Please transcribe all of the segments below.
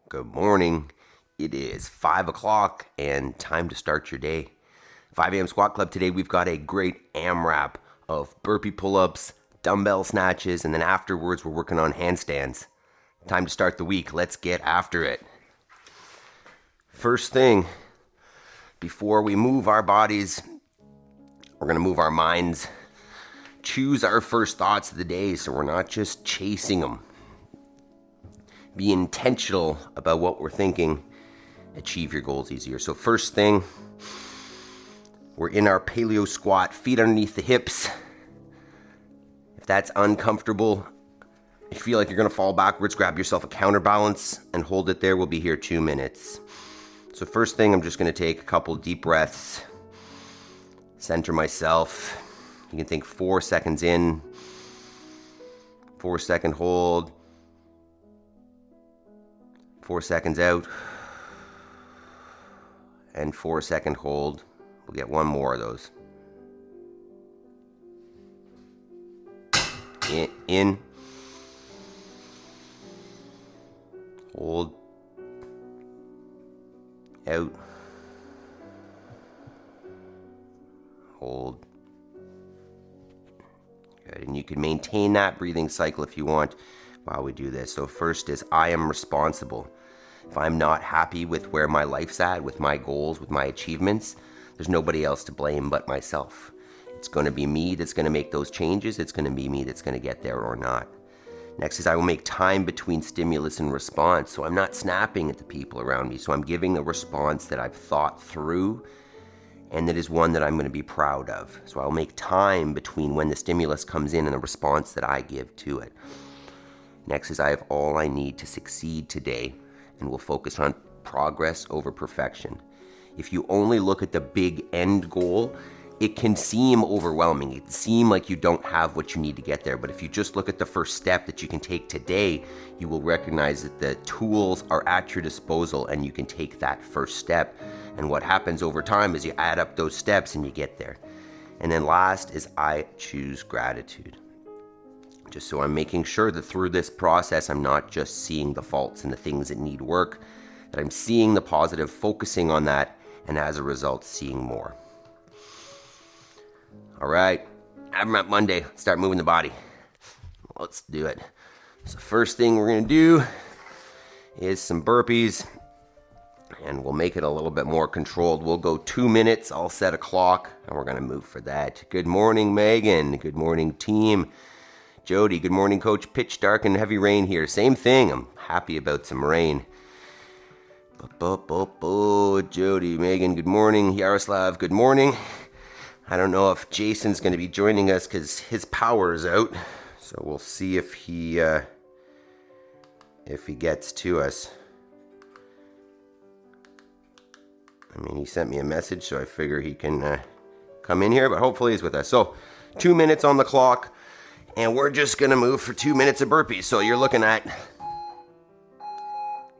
Good morning. It is 5 o'clock and time to start your day. 5 a.m. Squat Club. Today we've got a great AMRAP of burpee pull-ups, dumbbell snatches, and then afterwards we're working on handstands. Time to start the week. Let's get after it. First thing, before we move our bodies, we're going to move our minds. Choose our first thoughts of the day so we're not just chasing them. Be intentional about what we're thinking. Achieve your goals easier. So first thing, we're in our paleo squat, feet underneath the hips. If that's uncomfortable, you feel like you're going to fall backwards, grab yourself a counterbalance and hold it there. We'll be here 2 minutes. So first thing, I'm just going to take a couple deep breaths, center myself. You can think 4 seconds in, 4 second hold, 4 seconds out, and 4 second hold. We'll get one more of those. In, hold, out, hold. Good, and you can maintain that breathing cycle if you want while we do this. So first is I am responsible. If I'm not happy with where my life's at, with my goals, with my achievements, there's nobody else to blame but myself. It's going to be me that's going to make those changes. It's going to be me that's going to get there or not. Next is I will make time between stimulus and response. So I'm not snapping at the people around me. So I'm giving a response that I've thought through and that is one that I'm going to be proud of. So I'll make time between when the stimulus comes in and the response that I give to it. Next is I have all I need to succeed today, and we'll focus on progress over perfection. If you only look at the big end goal, it can seem overwhelming. It can seem like you don't have what you need to get there. But if you just look at the first step that you can take today, you will recognize that the tools are at your disposal and you can take that first step. And what happens over time is you add up those steps and you get there. And then last is I choose gratitude. Just so I'm making sure that through this process, I'm not just seeing the faults and the things that need work, that I'm seeing the positive, focusing on that, and as a result, seeing more. All right, AMRAP Monday, start moving the body. Let's do it. So first thing we're gonna do is some burpees, and we'll make it a little bit more controlled. We'll go 2 minutes, I'll set a clock, and we're gonna move for that. Good morning, Megan. Good morning, team. Jody, good morning, coach. Pitch dark and heavy rain here. Same thing, I'm happy about some rain. Jody, Megan, good morning. Yaroslav, good morning. I don't know if Jason's going to be joining us because his power is out. So we'll see if he gets to us. I mean, he sent me a message, so I figure he can come in here, but hopefully he's with us. So 2 minutes on the clock. And we're just going to move for 2 minutes of burpees. So you're looking at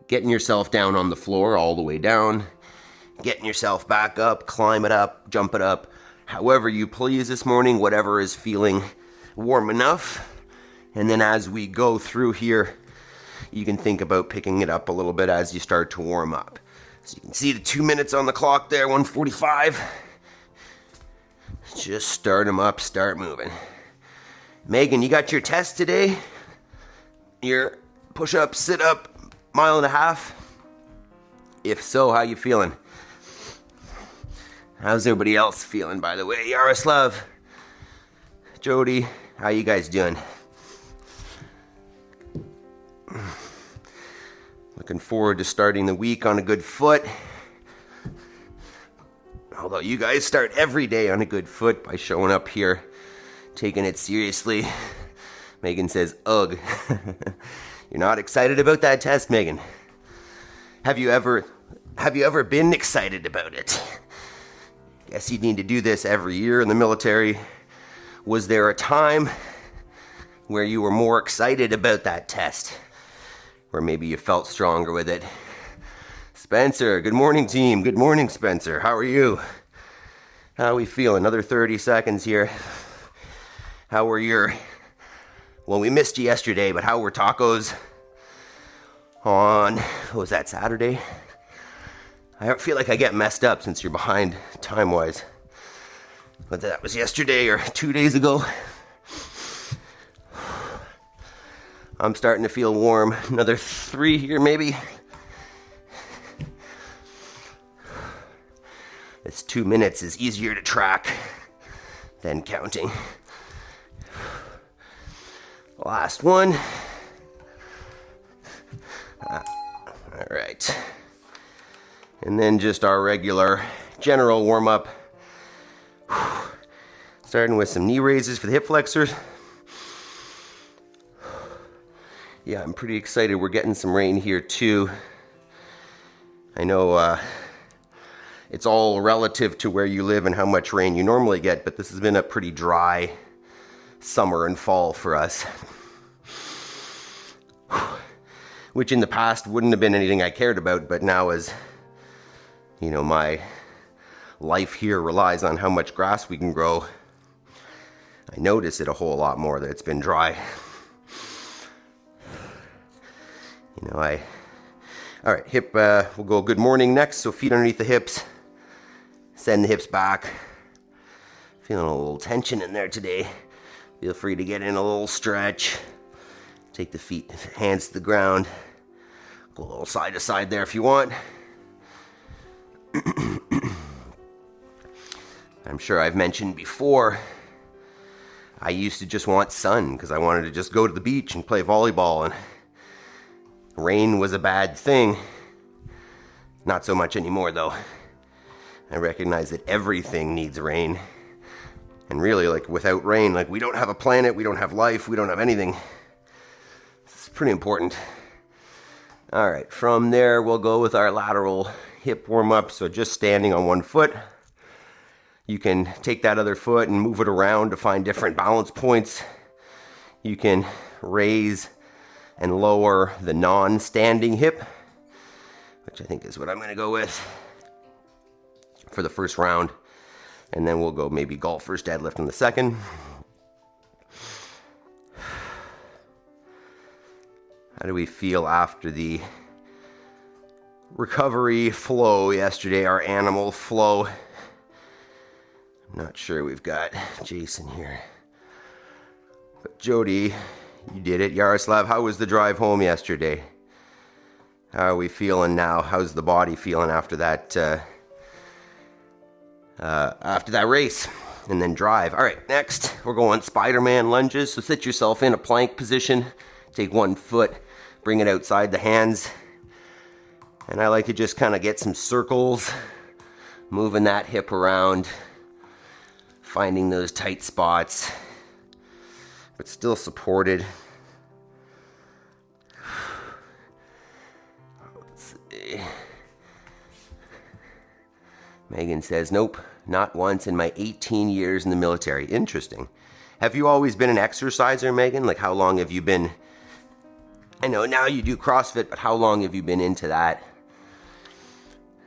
getting yourself down on the floor all the way down, getting yourself back up, climb it up, jump it up, however you please this morning, whatever is feeling warm enough. And then as we go through here, you can think about picking it up a little bit as you start to warm up. So you can see the 2 minutes on the clock there, 1:45. Just start them up, start moving. Megan, you got your test today? Your push-up, sit-up, 1.5 miles? If so, how you feeling? How's everybody else feeling, by the way? Yaroslav, Jody, how you guys doing? Looking forward to starting the week on a good foot. Although you guys start every day on a good foot by showing up here, taking it seriously. Megan says, ugh. You're not excited about that test, Megan? Have you ever been excited about it? Guess you need to do this every year in the military. Was there a time where you were more excited about that test? Where maybe you felt stronger with it? Spencer, good morning, team. Good morning, Spencer. How are you? How are we feeling? Another 30 seconds here. How were your... Well, we missed you yesterday, but how were tacos? on, what was that, Saturday? I feel like I get messed up since you're behind time-wise. But that was yesterday or 2 days ago. I'm starting to feel warm. Another 3 here, maybe. This 2 minutes is easier to track than counting. Last one. All right. And then just our regular general warm-up. Starting with some knee raises for the hip flexors. Yeah, I'm pretty excited. We're getting some rain here too. I know it's all relative to where you live and how much rain you normally get, but this has been a pretty dry summer and fall for us. Which in the past wouldn't have been anything I cared about, but now as, you know, my life here relies on how much grass we can grow, I notice it a whole lot more that it's been dry. You know, all right, hip, we'll go good morning next. So feet underneath the hips, send the hips back. Feeling a little tension in there today. Feel free to get in a little stretch. Take the feet, hands to the ground. Go a little side to side there if you want. I'm sure I've mentioned before, I used to just want sun because I wanted to just go to the beach and play volleyball, and rain was a bad thing. Not so much anymore though. I recognize that everything needs rain. And really, like, without rain, like, we don't have a planet, we don't have life, we don't have anything. It's pretty important. All right, from there we'll go with our lateral hip warm-up. So just standing on one foot. You can take that other foot and move it around to find different balance points. You can raise and lower the non-standing hip, which I think is what I'm going to go with for the first round. And then we'll go maybe golfer's deadlift in the second. How do we feel after the recovery flow yesterday, our animal flow? I'm not sure we've got Jason here. But Jody, you did it. Yaroslav, how was the drive home yesterday? How are we feeling now? How's the body feeling after that race? And then drive. All right, next we're going Spider-Man lunges. So sit yourself in a plank position. Take one foot, bring it outside the hands. And I like to just kind of get some circles, moving that hip around, finding those tight spots, but still supported. Let's see. Megan says, nope, not once in my 18 years in the military. Interesting. Have you always been an exerciser, Megan? Like, how long have you been? I know now you do CrossFit, but how long have you been into that?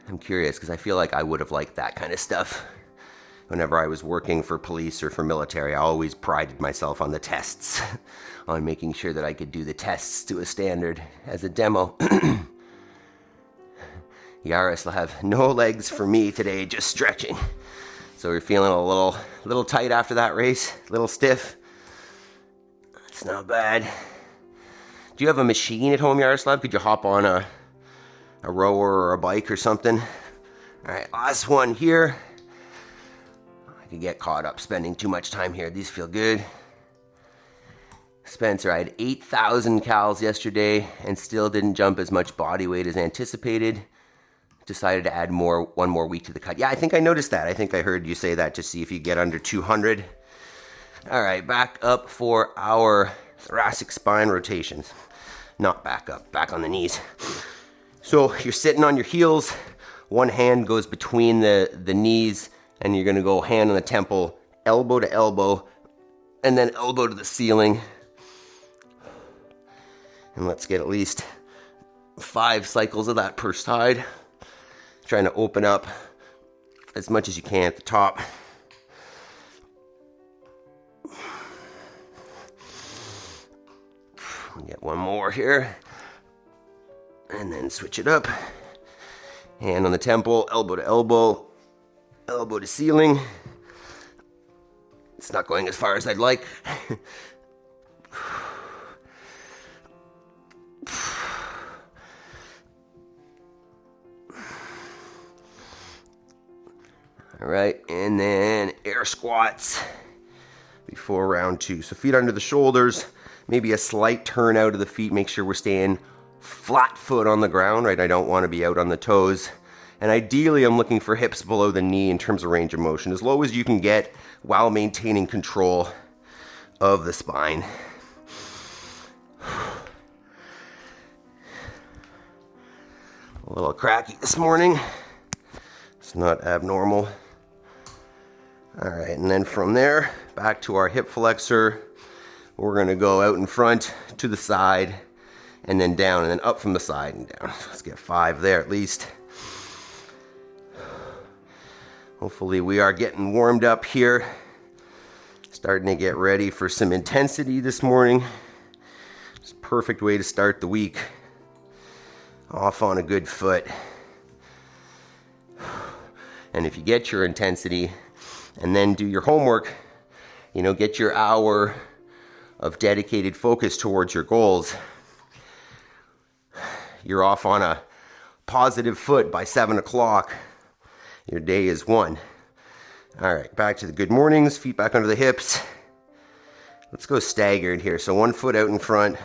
I'm curious because I feel like I would have liked that kind of stuff. Whenever I was working for police or for military, I always prided myself on the tests, on making sure that I could do the tests to a standard as a demo. Yaroslav, no legs for me today, just stretching. So we're feeling a little tight after that race, a little stiff. That's not bad. Do you have a machine at home, Yaroslav? Could you hop on a rower or a bike or something? All right, last one here. I could get caught up spending too much time here. These feel good. Spencer, I had 8,000 cals yesterday and still didn't jump as much body weight as anticipated. Decided to add one more week to the cut. Yeah, I think I noticed that. I think I heard you say that to see if you get under 200. All right, back up for our thoracic spine rotations. Not back up, back on the knees. So you're sitting on your heels. One hand goes between the knees, and you're gonna go hand on the temple, elbow to elbow, and then elbow to the ceiling. And let's get at least 5 cycles of that per side. Trying to open up as much as you can at the top. Get one more here. And then switch it up. Hand on the temple, elbow to elbow, elbow to ceiling. It's not going as far as I'd like. All right, and then air squats before round 2. So feet under the shoulders, maybe a slight turn out of the feet. Make sure we're staying flat foot on the ground, right? I don't want to be out on the toes. And ideally, I'm looking for hips below the knee in terms of range of motion, as low as you can get while maintaining control of the spine. A little cracky this morning. It's not abnormal. All right, and then from there, back to our hip flexor. We're gonna go out in front, to the side, and then down, and then up from the side and down. Let's get 5 there at least. Hopefully we are getting warmed up here. Starting to get ready for some intensity this morning. It's a perfect way to start the week. Off on a good foot. And if you get your intensity and then do your homework, you know, get your hour of dedicated focus towards your goals, you're off on a positive foot by 7 o'clock. Your day is won. All right, back to the good mornings, feet back under the hips. Let's go staggered here. So 1 foot out in front,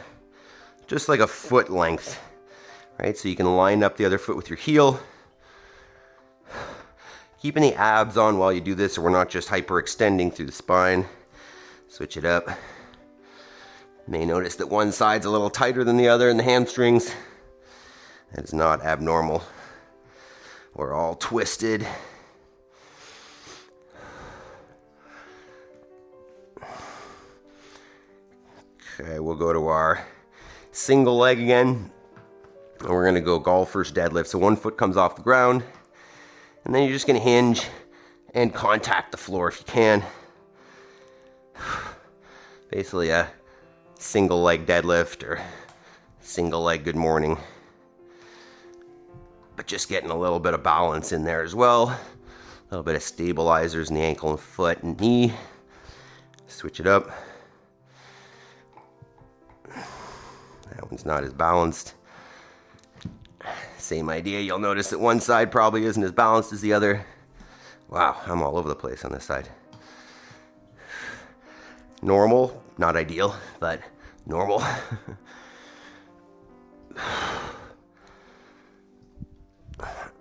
just like a foot length, right? So you can line up the other foot with your heel. Keeping the abs on while you do this so we're not just hyperextending through the spine. Switch it up. You may notice that one side's a little tighter than the other in the hamstrings. That is not abnormal. We're all twisted. Okay, we'll go to our single leg again. And we're gonna go golfer's deadlift. So 1 foot comes off the ground. And then you're just gonna hinge and contact the floor if you can. Basically a single leg deadlift or single leg good morning. But just getting a little bit of balance in there as well. A little bit of stabilizers in the ankle and foot and knee. Switch it up. That one's not as balanced. Same idea. You'll notice that one side probably isn't as balanced as the other. Wow, I'm all over the place on this side. Normal, not ideal, but normal.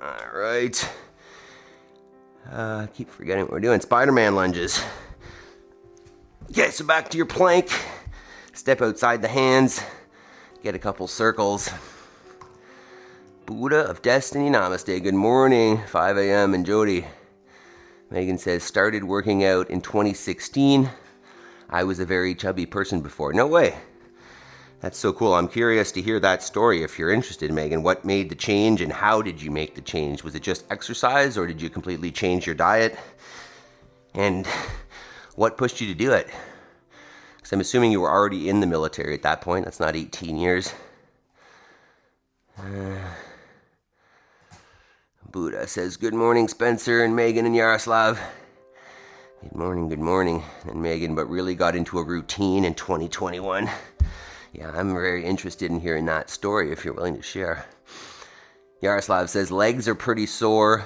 All right. I keep forgetting what we're doing. Spider-Man lunges. Okay, so back to your plank. Step outside the hands. Get a couple circles. Buddha of Destiny, namaste. Good morning, 5 a.m. and Jody. Megan says, started working out in 2016. I was a very chubby person before. No way. That's so cool. I'm curious to hear that story if you're interested, Megan. What made the change and how did you make the change? Was it just exercise or did you completely change your diet? And what pushed you to do it? Because I'm assuming you were already in the military at that point. That's not 18 years. Buddha says, good morning, Spencer and Megan and Yaroslav. Good morning. And Megan, but really got into a routine in 2021. Yeah, I'm very interested in hearing that story if you're willing to share. Yaroslav says, legs are pretty sore,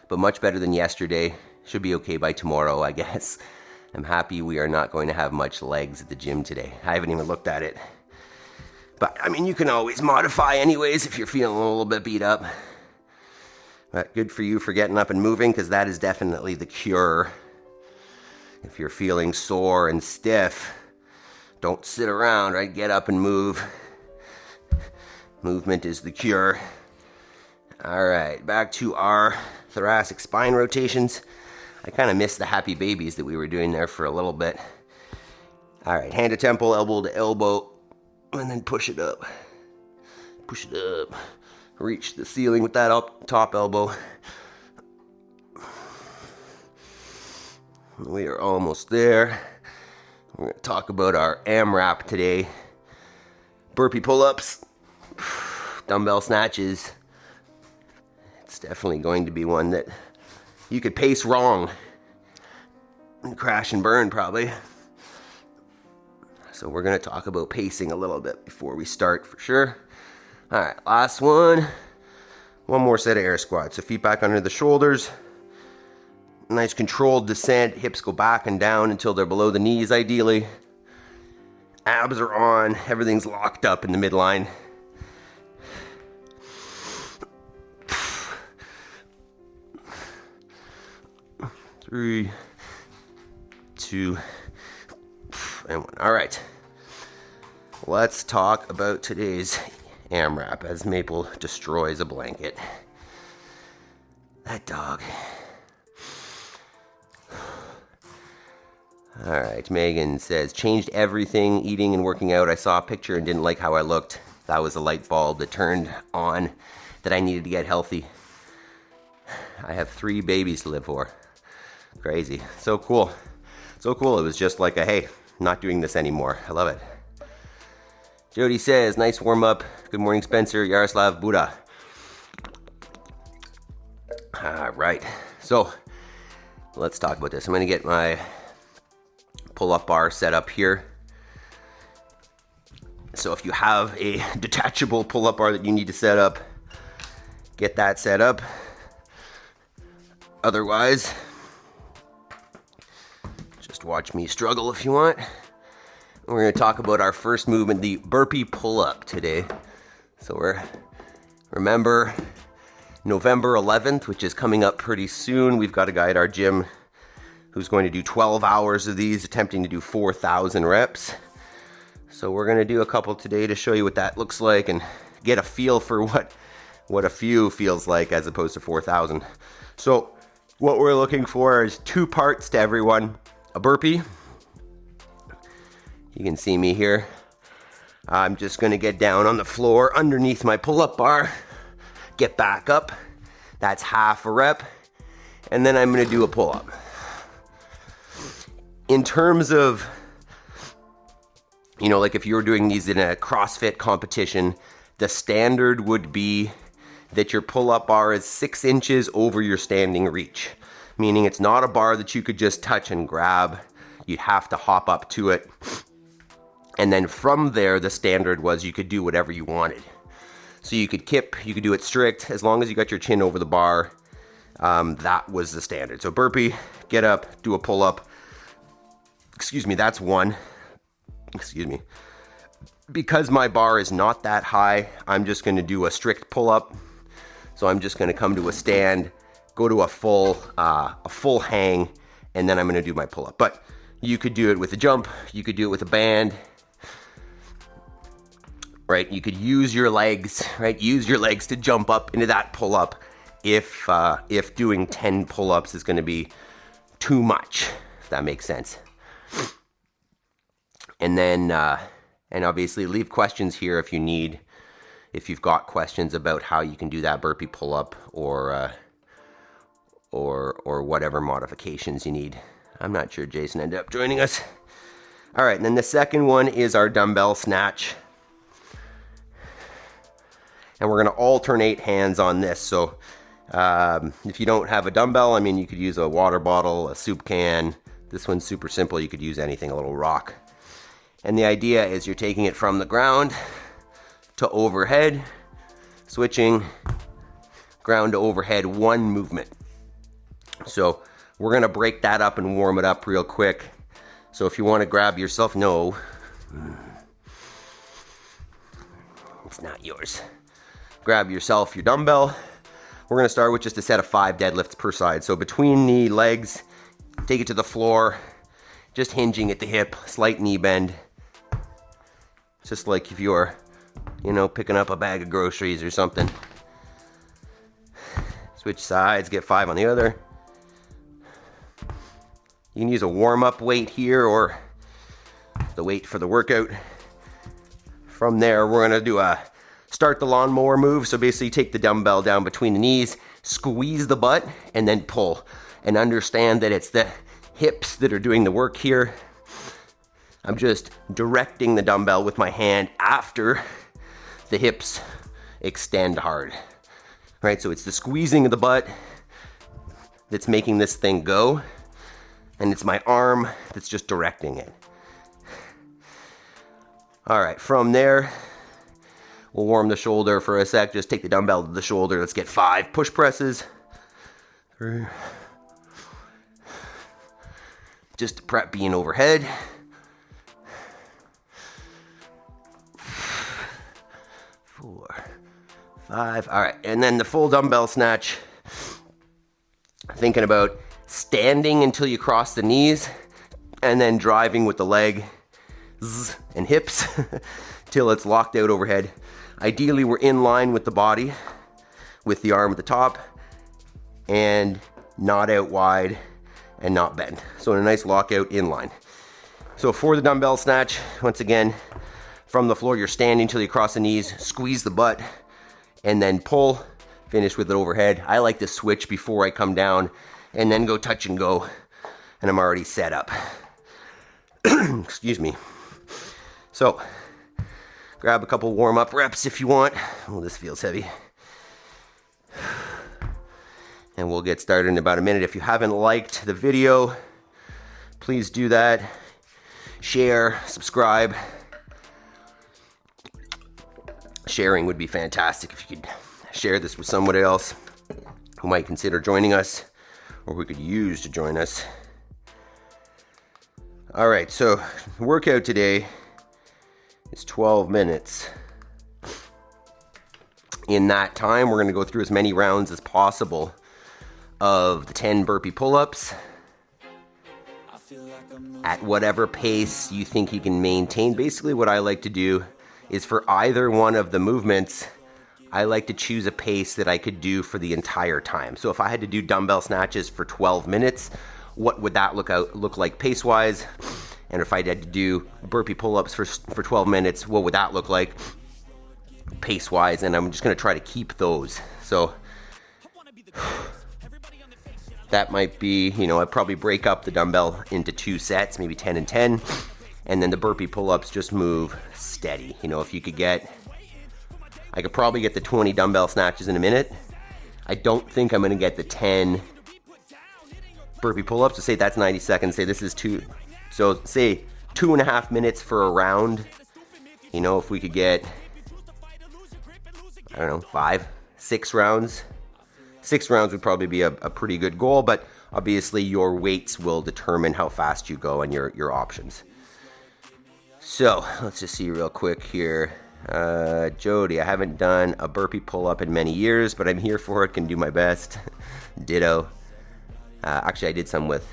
but much better than yesterday. Should be okay by tomorrow, I guess. I'm happy we are not going to have much legs at the gym today. I haven't even looked at it. But, I mean, you can always modify anyways if you're feeling a little bit beat up. But good for you for getting up and moving, because that is definitely the cure. If you're feeling sore and stiff, don't sit around, right? Get up and move. Movement is the cure. All right, back to our thoracic spine rotations. I kind of missed the happy babies that we were doing there for a little bit. All right, hand to temple, elbow to elbow, and then push it up. Push it up. Reach the ceiling with that up top elbow. We are almost there. We're going to talk about our AMRAP today. Burpee pull-ups. dumbbell snatches. It's definitely going to be one that you could pace wrong and crash and burn probably. So we're gonna talk about pacing a little bit before we start for sure. All right, last one. One more set of air squats. So feet back under the shoulders. Nice controlled descent. Hips go back and down until they're below the knees ideally. Abs are on. Everything's locked up in the midline. Three, two, and one. All right. Let's talk about today's AMRAP as Maple destroys a blanket. That dog. All right, Megan says, changed everything, eating and working out. I saw a picture and didn't like how I looked. That was a light bulb that turned on that I needed to get healthy. I have 3 babies to live for. Crazy. So cool. So cool. It was just like a, hey, not doing this anymore. I love it. Jody says, nice warm up. Good morning, Spencer. Yaroslav Buddha. All right. So let's talk about this. I'm going to get my pull-up bar set up here. So if you have a detachable pull-up bar that you need to set up, get that set up. Otherwise, just watch me struggle if you want. We're going to talk about our first movement, the burpee pull-up today. So remember November 11th, which is coming up pretty soon. We've got a guy at our gym who's going to do 12 hours of these, attempting to do 4,000 reps. So we're going to do a couple today to show you what that looks like and get a feel for what a few feels like as opposed to 4,000. So what we're looking for is 2 parts to everyone. A burpee. You can see me here. I'm just going to get down on the floor underneath my pull-up bar, get back up. That's half a rep. And then I'm going to do a pull-up. In terms of, like if you were doing these in a CrossFit competition, the standard would be that your pull-up bar is 6 inches over your standing reach. Meaning it's not a bar that you could just touch and grab. You'd have to hop up to it. And then from there, the standard was you could do whatever you wanted. So you could kip, you could do it strict, as long as you got your chin over the bar. That was the standard. So burpee, get up, do a pull-up. Excuse me, that's one. Excuse me. Because my bar is not that high, I'm just gonna do a strict pull-up. So I'm just gonna come to a stand, go to a full hang, and then I'm gonna do my pull-up. But you could do it with a jump, you could do it with a band, right? You could use your legs, right? Use your legs to jump up into that pull-up if doing 10 pull-ups is gonna be too much, if that makes sense. And then, and obviously leave questions here if you've got questions about how you can do that burpee pull-up or whatever modifications you need. I'm not sure Jason ended up joining us. All right, and then the second one is our dumbbell snatch. And we're gonna alternate hands on this. So if you don't have a dumbbell, you could use a water bottle, a soup can. This one's super simple. You could use anything, a little rock. And the idea is you're taking it from the ground to overhead, switching ground to overhead, one movement. So we're gonna break that up and warm it up real quick. So if you wanna grab yourself, no, it's not yours. Grab yourself your dumbbell. We're gonna start with just a set of 5 deadlifts per side. So between the legs, take it to the floor, just hinging at the hip, slight knee bend. Just like if you're, picking up a bag of groceries or something. Switch sides, get 5 on the other. You can use a warm-up weight here or the weight for the workout. From there, we're gonna do a start the lawnmower move. So basically take the dumbbell down between the knees, squeeze the butt, and then pull. And understand that it's the hips that are doing the work here. I'm just directing the dumbbell with my hand after the hips extend hard. Right, so it's the squeezing of the butt that's making this thing go, and it's my arm that's just directing it. All right, from there, we'll warm the shoulder for a sec. Just take the dumbbell to the shoulder. Let's get 5 push presses. 3. Just to prep being overhead. 4, 5. All right, and then the full dumbbell snatch. Thinking about standing until you cross the knees, and then driving with the leg and hips till it's locked out overhead. Ideally, we're in line with the body, with the arm at the top, and not out wide and not bent. So in a nice lockout in line. So for the dumbbell snatch, once again, from the floor, you're standing till you cross the knees, squeeze the butt, and then pull, finish with it overhead. I like to switch before I come down and then go touch and go, and I'm already set up. Excuse me. So, grab a couple warm-up reps if you want. Oh, this feels heavy. And we'll get started in about a minute. If you haven't liked the video, please do that. Share, subscribe. Sharing would be fantastic if you could share this with somebody else who might consider joining us or who could use to join us. All right, so the workout today is 12 minutes. In that time, we're going to go through as many rounds as possible of the 10 burpee pull-ups at whatever pace you think you can maintain. Basically, what I like to do is for either one of the movements, I like to choose a pace that I could do for the entire time. So if I had to do dumbbell snatches for 12 minutes, what would that look like pace-wise? And if I had to do burpee pull-ups for 12 minutes, what would that look like pace-wise? And I'm just gonna try to keep those. So that might be, I'd probably break up the dumbbell into 2 sets, maybe 10 and 10. And then the burpee pull-ups just move steady. If you could I could probably get the 20 dumbbell snatches in a minute. I don't think I'm gonna get the 10 burpee pull-ups. So say that's 90 seconds, say this is 2. So say 2.5 minutes for a round. If we could get, 5, 6 rounds. 6 rounds would probably be a pretty good goal, but obviously your weights will determine how fast you go and your options. So let's just see real quick here. Jody, I haven't done a burpee pull-up in many years, but I'm here for it, can do my best. Ditto. Actually, I did some with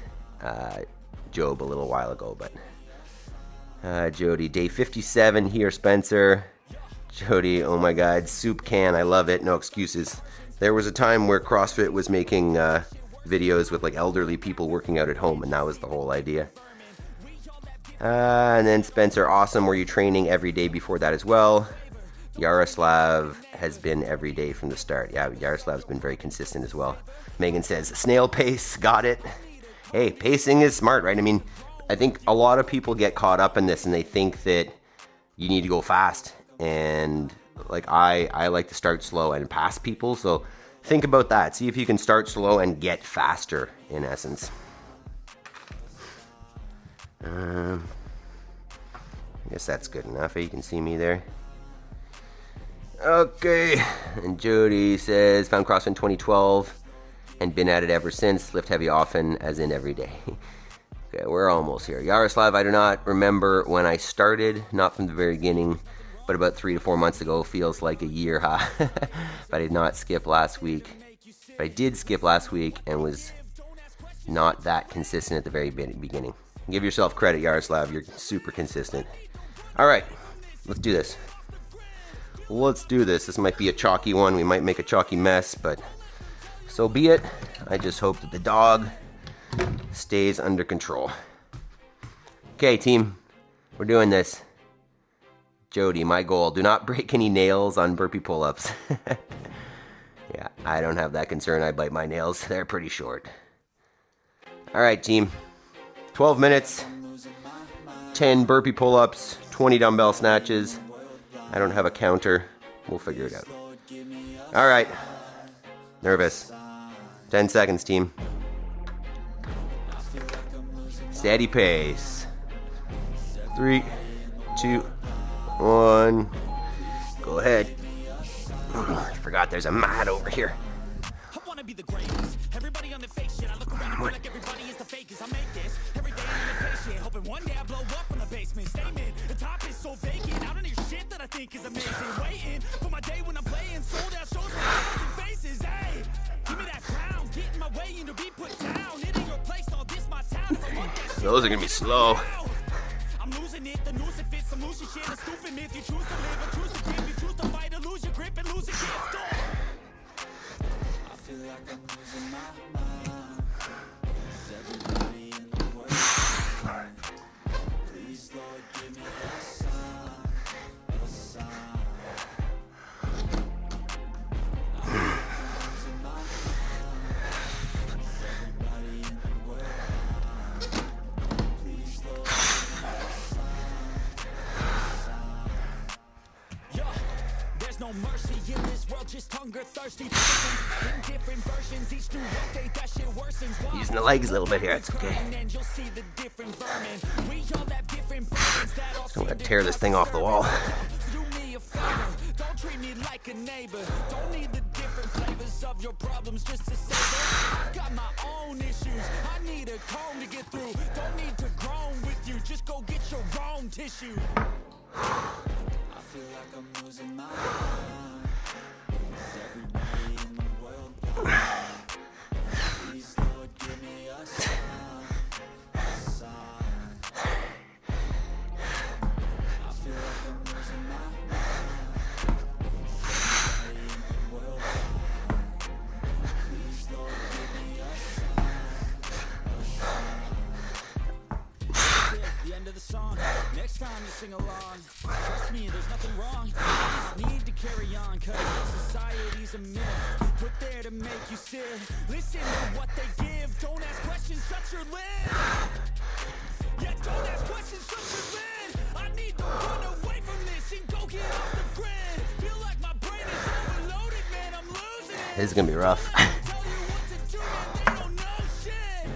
Job a little while ago, but Jody, day 57 here, Spencer. Jody, oh my God, soup can, I love it, no excuses. There was a time where CrossFit was making videos with like elderly people working out at home, and that was the whole idea. And then Spencer, awesome, were you training every day before that as well? Yaroslav has been every day from the start. Yeah, Yaroslav's been very consistent as well. Megan says, snail pace, got it. Hey, pacing is smart, right? I think a lot of people get caught up in this and they think that you need to go fast. And like I like to start slow and pass people. So think about that. See if you can start slow and get faster in essence. I guess that's good enough. You can see me there. Okay. And Jody says, found CrossFit in 2012 and been at it ever since. Lift heavy often, as in every day. Okay, we're almost here. Yaroslav, I do not remember when I started, not from the very beginning, but about 3 to 4 months ago. Feels like a year, huh? But I did not skip last week. But I did skip last week and was not that consistent at the very beginning. Give yourself credit, Yaroslav. You're super consistent. All right, let's do this. Let's do this. This might be a chalky one. We might make a chalky mess, but so be it. I just hope that the dog stays under control. Okay, team, we're doing this. Jody, my goal, do not break any nails on burpee pull-ups. Yeah, I don't have that concern. I bite my nails. They're pretty short. All right, team. 12 minutes, 10 burpee pull-ups, 20 dumbbell snatches. I don't have a counter. We'll figure it out. All right. Nervous. 10 seconds, team. Steady pace. 3, 2, 1. Go ahead. I forgot there's a mat over here. I wanna be the greatest. Everybody on the fake shit. I look around and feel like everybody is the fakest. I make this every day I'm impatient, hoping one day I blow up from the basement. Statement, the top is so vacant. I don't hear shit that I think is amazing. Waiting for my day when I'm playing sold out shows with 1,000 faces. Hey, give me that crown, get in my way and to be put down. Hitting your place, all this my town. If I want that shit, those are gonna be slow. I'm losing it, the noose it fits, some loose shit, a stupid myth. You choose to live or choose to dip, you choose to fight or lose your grip and lose your gift. I feel like I'm losing my mind. Is everybody in the world? Please, Lord, give me a sign, a sign. I feel like I'm losing my mind. Is everybody in the world? Please, Lord, give me a sign. Yeah, there's no mercy in this world, just hunger, thirsty persons in different versions. Each new update, that shit worsens. Using the legs a little bit here, it's okay. And you'll see the different vermin. We all have different burdens that all I'm gonna tear this thing off the wall. do me a favor, don't treat me like a neighbor. Don't need the different flavors of your problems just to savor. I've got my own issues, I need a comb to get through. Don't need to groan with you, just go get your own tissue. I feel like I'm losing my mind. Is everybody in the world blind? Please, Lord, give me a sign, a sign. I feel like I'm losing my mind. Is everybody in the world blind? Please, Lord, give me a sign, a sign. The end of the song. Next time you sing along, trust me, there's nothing wrong. You just need to carry on, cause society's a myth put there to make you sit. Listen to what they give. Don't ask questions, shut your lid. Yeah, don't ask questions, shut your lid. I need to run away from this and go get off the grid. Feel like my brain is overloaded, man, I'm losing it. This is gonna be rough. Tell you what to do, man, they don't know shit.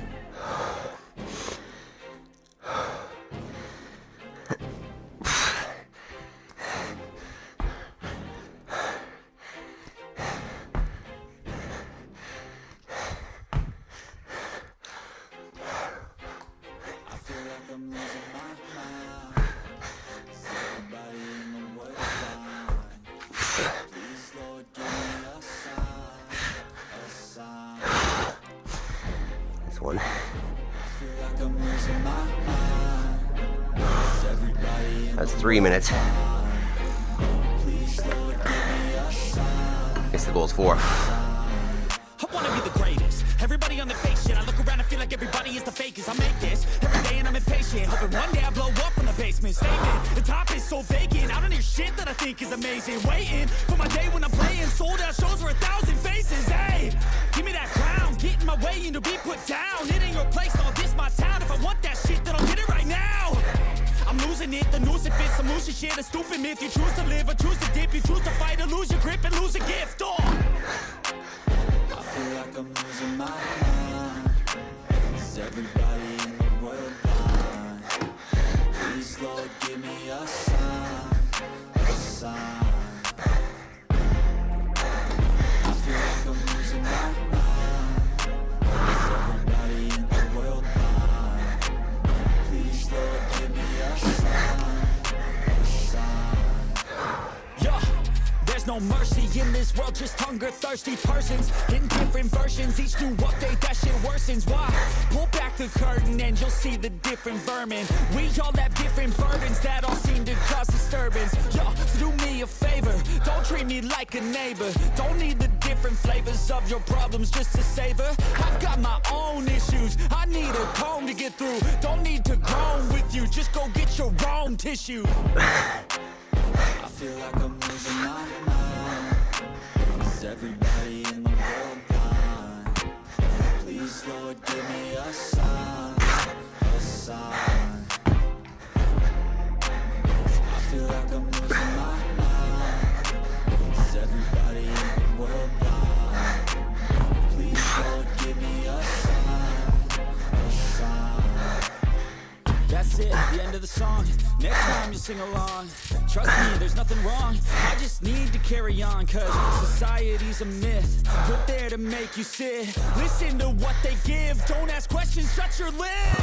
I feel like I'm losing my mind. Is everybody in the world blind? Please, Lord, give me a sign, a sign. This one. I feel like I'm losing my mind. Is everybody in That's 3 minutes. Please, Lord, give me a sign. Guess the goal is 4. I wanna be the greatest. Everybody on the fake shit. I look around and feel like everybody is the fakest. I make this every day and I'm impatient, hoping one day I blow up from the basement. Statement, the top is so vacant. I don't hear shit that I think is amazing. Waiting for my day when I'm playing sold out shows for 1,000 faces. Hey, give me that crown, get in my way and to be put down. It ain't your place, all this my town. If I want that shit, then I'll get it right now. I'm losing it, the noose it fits, some loose shit, a stupid myth. You choose to live or choose to dip, you choose to fight or lose your grip and lose a gift. Oh. I feel like I'm losing my mind. Is everybody in the world blind? Please, Lord, give me a sign, a sign. I feel like I'm losing my mind. Is everybody in the world blind? Please, Lord, give me a sign, a sign. Yeah. There's no mercy in this world, just hunger, thirsty persons in different versions. Each new update, that shit worsens. Why? Pull back the curtain and you'll see the different vermin. We all have different burdens that all seem to cause disturbance. Yo, so do me a favor, don't treat me like a neighbor. Don't need the different flavors of your problems just to savor. I've got my own issues, I need a comb to get through. Don't need to groan with you, just go get your own tissue. I feel like I'm losing my mind. Is everybody in the world blind? Please, Lord, give me a sign, a sign. I feel like I'm losing my mind. sing along. Trust me, there's nothing wrong. I just need to carry on, cause society's a myth, put there to make you sit. Listen to what they give. Don't ask questions, shut your lid.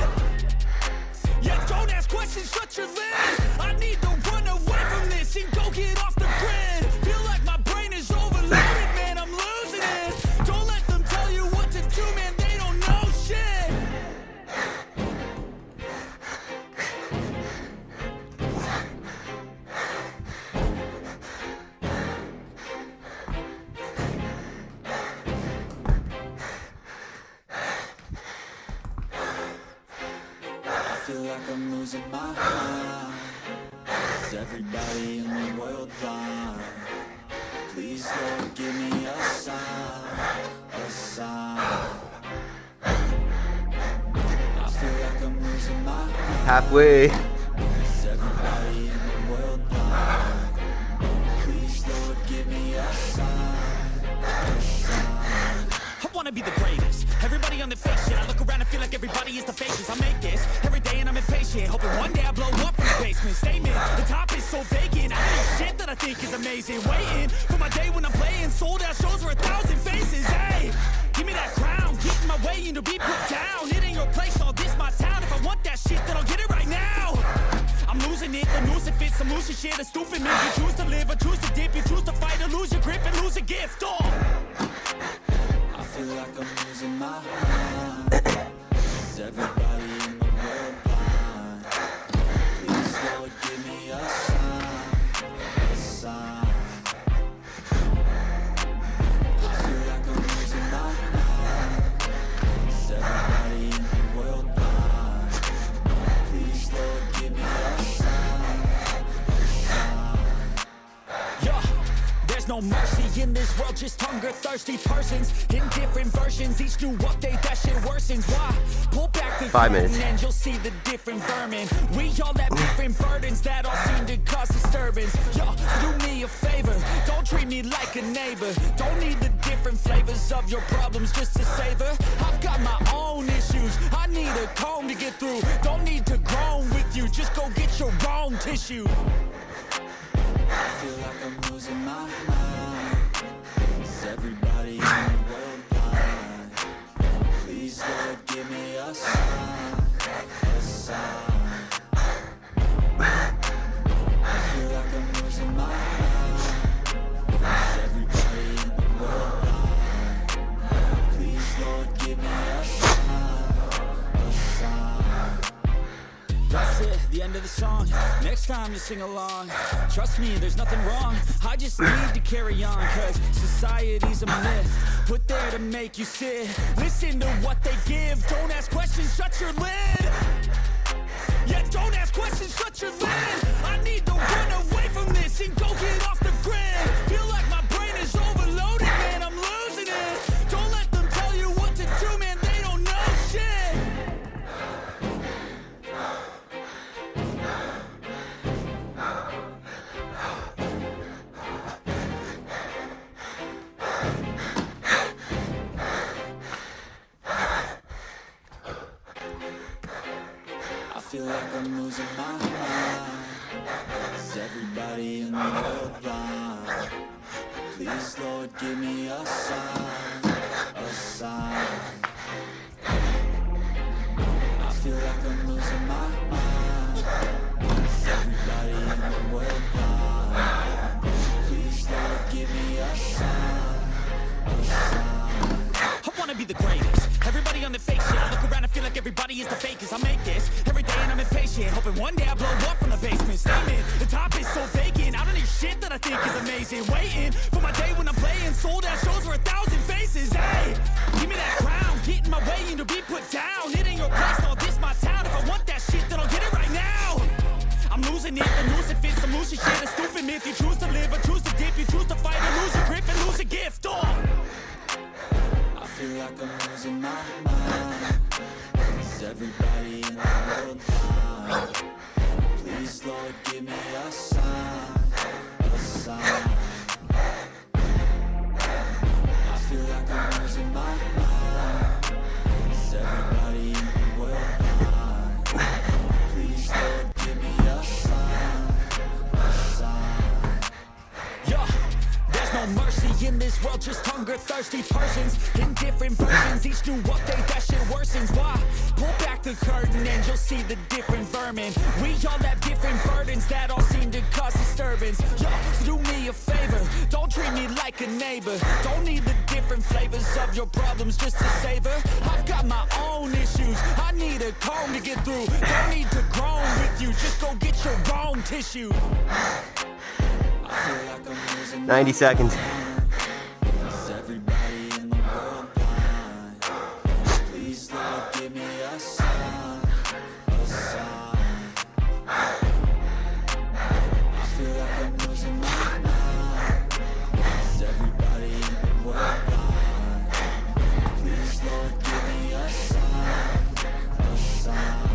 Yeah, don't ask questions, shut your lid. I need to run away from this and go get off the grid. Feel like my brain is overloaded, man, I'm losing it. Don't let them tell you what to do, man, they don't know shit. I feel like I'm losing my mind. Is everybody in the world blind? Please, Lord, give me a sign, a sign. I feel like I'm losing my mind. Halfway. Is everybody in the world blind? Please, Lord, give me a sign, a sign. I wanna be the greatest. Everybody on the fake shit. I look around and feel like everybody is the fakest. I make this every day and I'm impatient, hoping one day I blow up from the basement. Statement, the top is so vacant. I do shit that I think is amazing. Waiting for my day when I'm playing sold out shows for 1,000 faces. Hey, give me that crown, getting my way into be put down. It ain't your place, all this my town. If I want that shit, then I'll get it right now. I'm losing it, the noose it fits. I'm losing shit, a stupid man. You choose to live or choose to dip. You choose to fight or lose your grip and lose a gift. Oh, I feel like I'm losing my mind. Is everybody in the world blind? Please, Lord, give me a sign, a sign. I feel like I'm losing my mind. Is everybody in the world blind? Please, Lord, give me a sign, a sign. Yeah. There's no mercy in this world, just hunger-thirsty persons in different versions. Each new update, that shit worsens. Why? Pull back the 5 minutes. curtain and you'll see the different vermin. We all have different burdens that all seem to cause disturbance. Yo, do me a favor, don't treat me like a neighbor. Don't need the different flavors of your problems just to savor. I've got my own issues, I need a comb to get through. Don't need to groan with you, just go get your own tissue. I feel like I'm losing my mind. Is everybody in the world blind? Please, Lord, give me a sign, a sign. I feel like I'm losing my mind. Is everybody in the world blind? Please, Lord, give me a sign, a sign. That's it, the end of the song. Next time you sing along. Trust me, there's nothing wrong. I just need to carry on, cause society's a myth, put there to make you sit. Listen to what they give. Don't ask questions, shut your lid. Yeah, don't ask questions, shut your lid. I need to run away from this and go get off the grid. Feel like my brain is overloaded, man, I'm losing it. Don't let them tell you what to do, man, they don't know shit. I feel like I'm losing my mind. Is everybody in the world blind? Please, Lord, give me a sign, a sign. I feel like I'm losing my mind. Is everybody in the world blind? Please, Lord, give me a sign, a sign. I wanna be the greatest. Everybody on the fake shit. I look around and feel like everybody is the fakest. I make this every day and I'm impatient, hoping one day I blow up from the basement. Statement, the top is so vacant. I don't hear shit that I think is amazing. Waiting for my day when I'm playing sold out shows for 1,000 faces. Hey, give me that crown, getting my way into be put down. It ain't your place, all this my town. If I want that shit, then I'll get it right now. I'm losing it, the noose it fits. I'm losing shit, a stupid myth. You choose to live or choose to dip. You choose to fight or lose your grip and lose a gift. Oh, I feel like I'm losing my mind. Is everybody in the world blind? Please, Lord, give me a sign, a sign. I feel like I'm losing my mind. Is everybody in the world blind? Please, Lord, give me a sign, no mercy in this world, just hunger thirsty persons in different versions, each new update that shit worsens. Why? Pull back the curtain and you'll see the different vermin. We all have different burdens that all seem to cause disturbance. Yo, so do me a favor, don't treat me like a neighbor. Don't need the different flavors of your problems just to savor. I've got my own issues, I need a comb to get through. Don't need to groan with you, just go get your own tissue. 90 seconds. Is everybody in the world blind? Please, Lord, give me a sign, a sign. I feel like I'm losing my mind. Is everybody in the world blind? Please, Lord, give me a sign, a sign.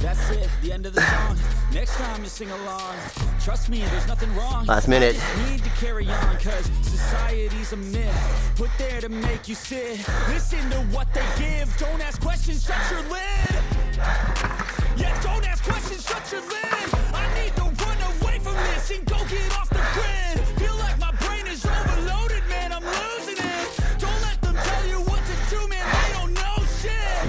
That's it, the end of the song. Next time you sing along, trust me, there's nothing wrong. Last minute. I just need to carry on, cause society's a myth put there to make you sit. Listen to what they give. Don't ask questions, shut your lid. Yeah, don't ask questions, shut your lid. I need to run away from this and go get off the grid. Feel like my brain is overloaded, man, I'm losing it. Don't let them tell you what to do, man, they don't know shit.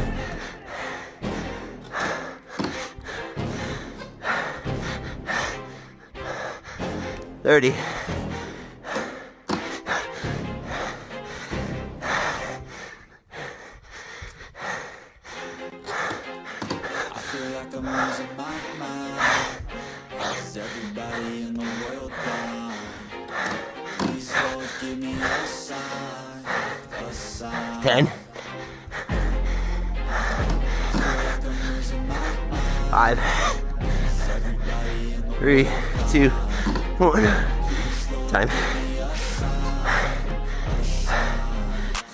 30. I feel like I'm losing my mind. Is everybody in the world blind? Please, Lord, give me a sign, a sign. 10. I feel like I'm losing my mind. 5. Is everybody in the 3, 2, 1. Time.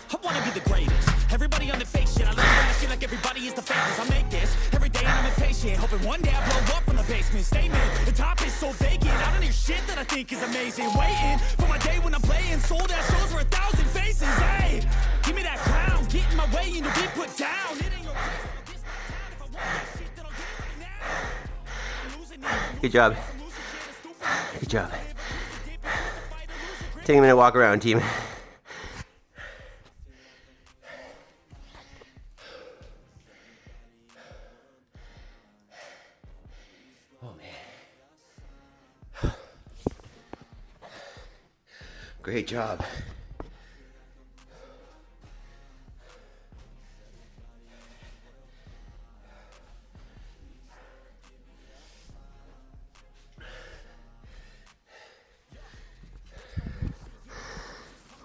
I wanna be the greatest. Everybody on the fake shit. I live on this shit like everybody is the famous. I make this every day and I'm impatient, hoping one day I blow up from the basement. Statement, the top is so vacant. I don't hear shit that I think is amazing. Waiting for my day when I'm playing sold out shows for 1,000 faces. Hey, give me that crown, get in my way and you'll be put down. It ain't your business, if I want that shit, then I'll get it right now. I'm losing it. Good job. Good job. Take a minute, walk around, team. Oh, man. Great job.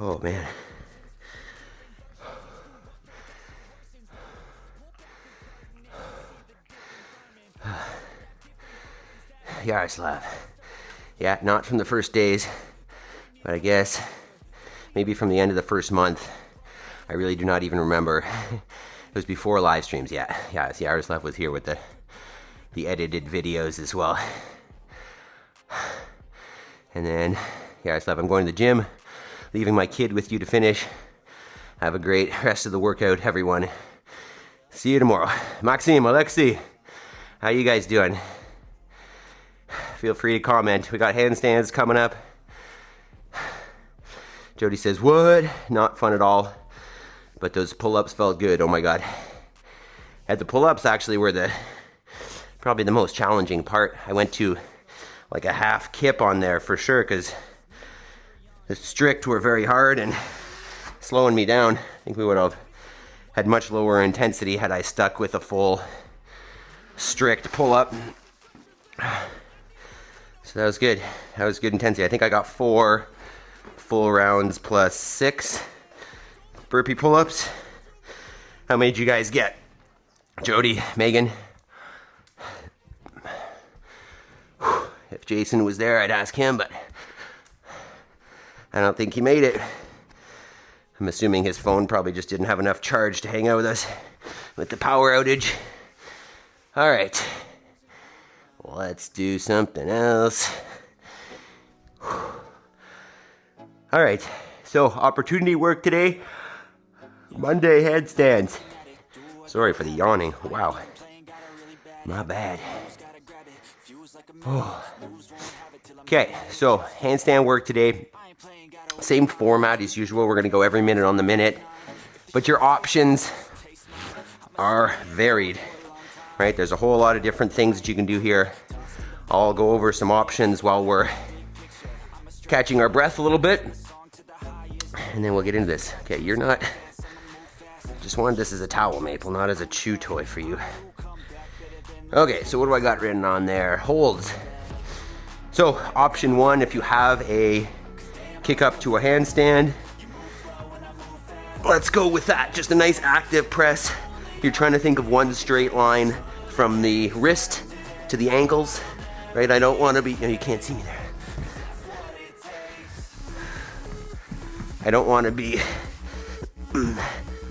Oh, man. Yaroslav. Yeah, not from the first days, but I guess maybe from the end of the first month. I really do not even remember. It was before live streams. Yeah, Yaroslav was here with the edited videos as well. And then, Yaroslav, I'm going to the gym. Leaving my kid with you to finish. Have a great rest of the workout, everyone. See you tomorrow. Maxim, Alexei, how you guys doing? Feel free to comment. We got handstands coming up. Jody says, what? Not fun at all. But those pull-ups felt good. Oh my God. At the pull-ups actually were probably the most challenging part. I went to like a half kip on there for sure because the strict were very hard and slowing me down. I think we would have had much lower intensity had I stuck with a full strict pull-up. So that was good. That was good intensity. I think I got 4 full rounds plus 6 burpee pull-ups. How many did you guys get? Jody, Megan? If Jason was there, I'd ask him, but I don't think he made it. I'm assuming his phone probably just didn't have enough charge to hang out with us with the power outage. All right, let's do something else. All right, so opportunity work today. Monday handstands. Sorry for the yawning. Wow, my bad. Oh. Okay, so handstand work today. Same format as usual. We're gonna go every minute on the minute, but your options are varied, right? There's a whole lot of different things that you can do here. I'll go over some options while we're catching our breath a little bit, and then we'll get into this. Okay, you're not, just wanted this as a towel, Maple, not as a chew toy for you. Okay, so what do I got written on there? Holds. So option one, if you have a kick up to a handstand, let's go with that. Just a nice active press. You're trying to think of one straight line from the wrist to the ankles, right? I don't want to be, you can't see me there. I don't want to be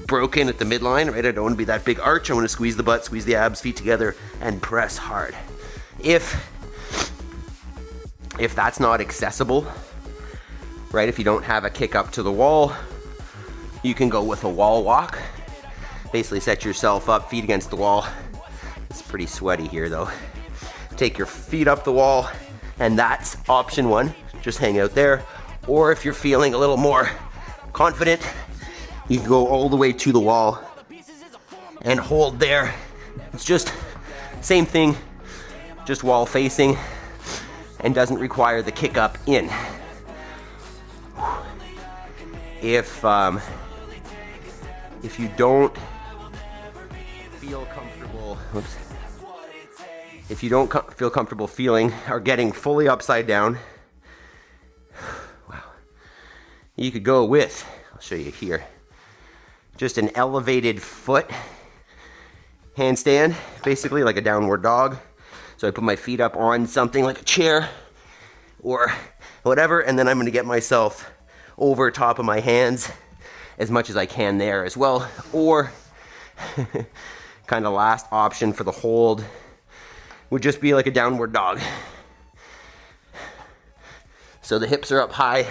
broken at the midline, right? I don't want to be that big arch. I want to squeeze the butt, squeeze the abs, feet together, and press hard. If that's not accessible, right? If you don't have a kick up to the wall, you can go with a wall walk. Basically set yourself up, feet against the wall. It's pretty sweaty here though. Take your feet up the wall, and that's option one. Just hang out there. Or if you're feeling a little more confident, you can go all the way to the wall and hold there. It's just same thing, just wall facing, and doesn't require the kick up in. If you don't feel comfortable, if you don't feel comfortable feeling or getting fully upside down, wow, you could go with, I'll show you here, just an elevated foot handstand, basically like a downward dog. So I put my feet up on something like a chair or whatever, and then I'm gonna get myself over top of my hands as much as I can there as well. Or kind of last option for the hold would just be like a downward dog. So the hips are up high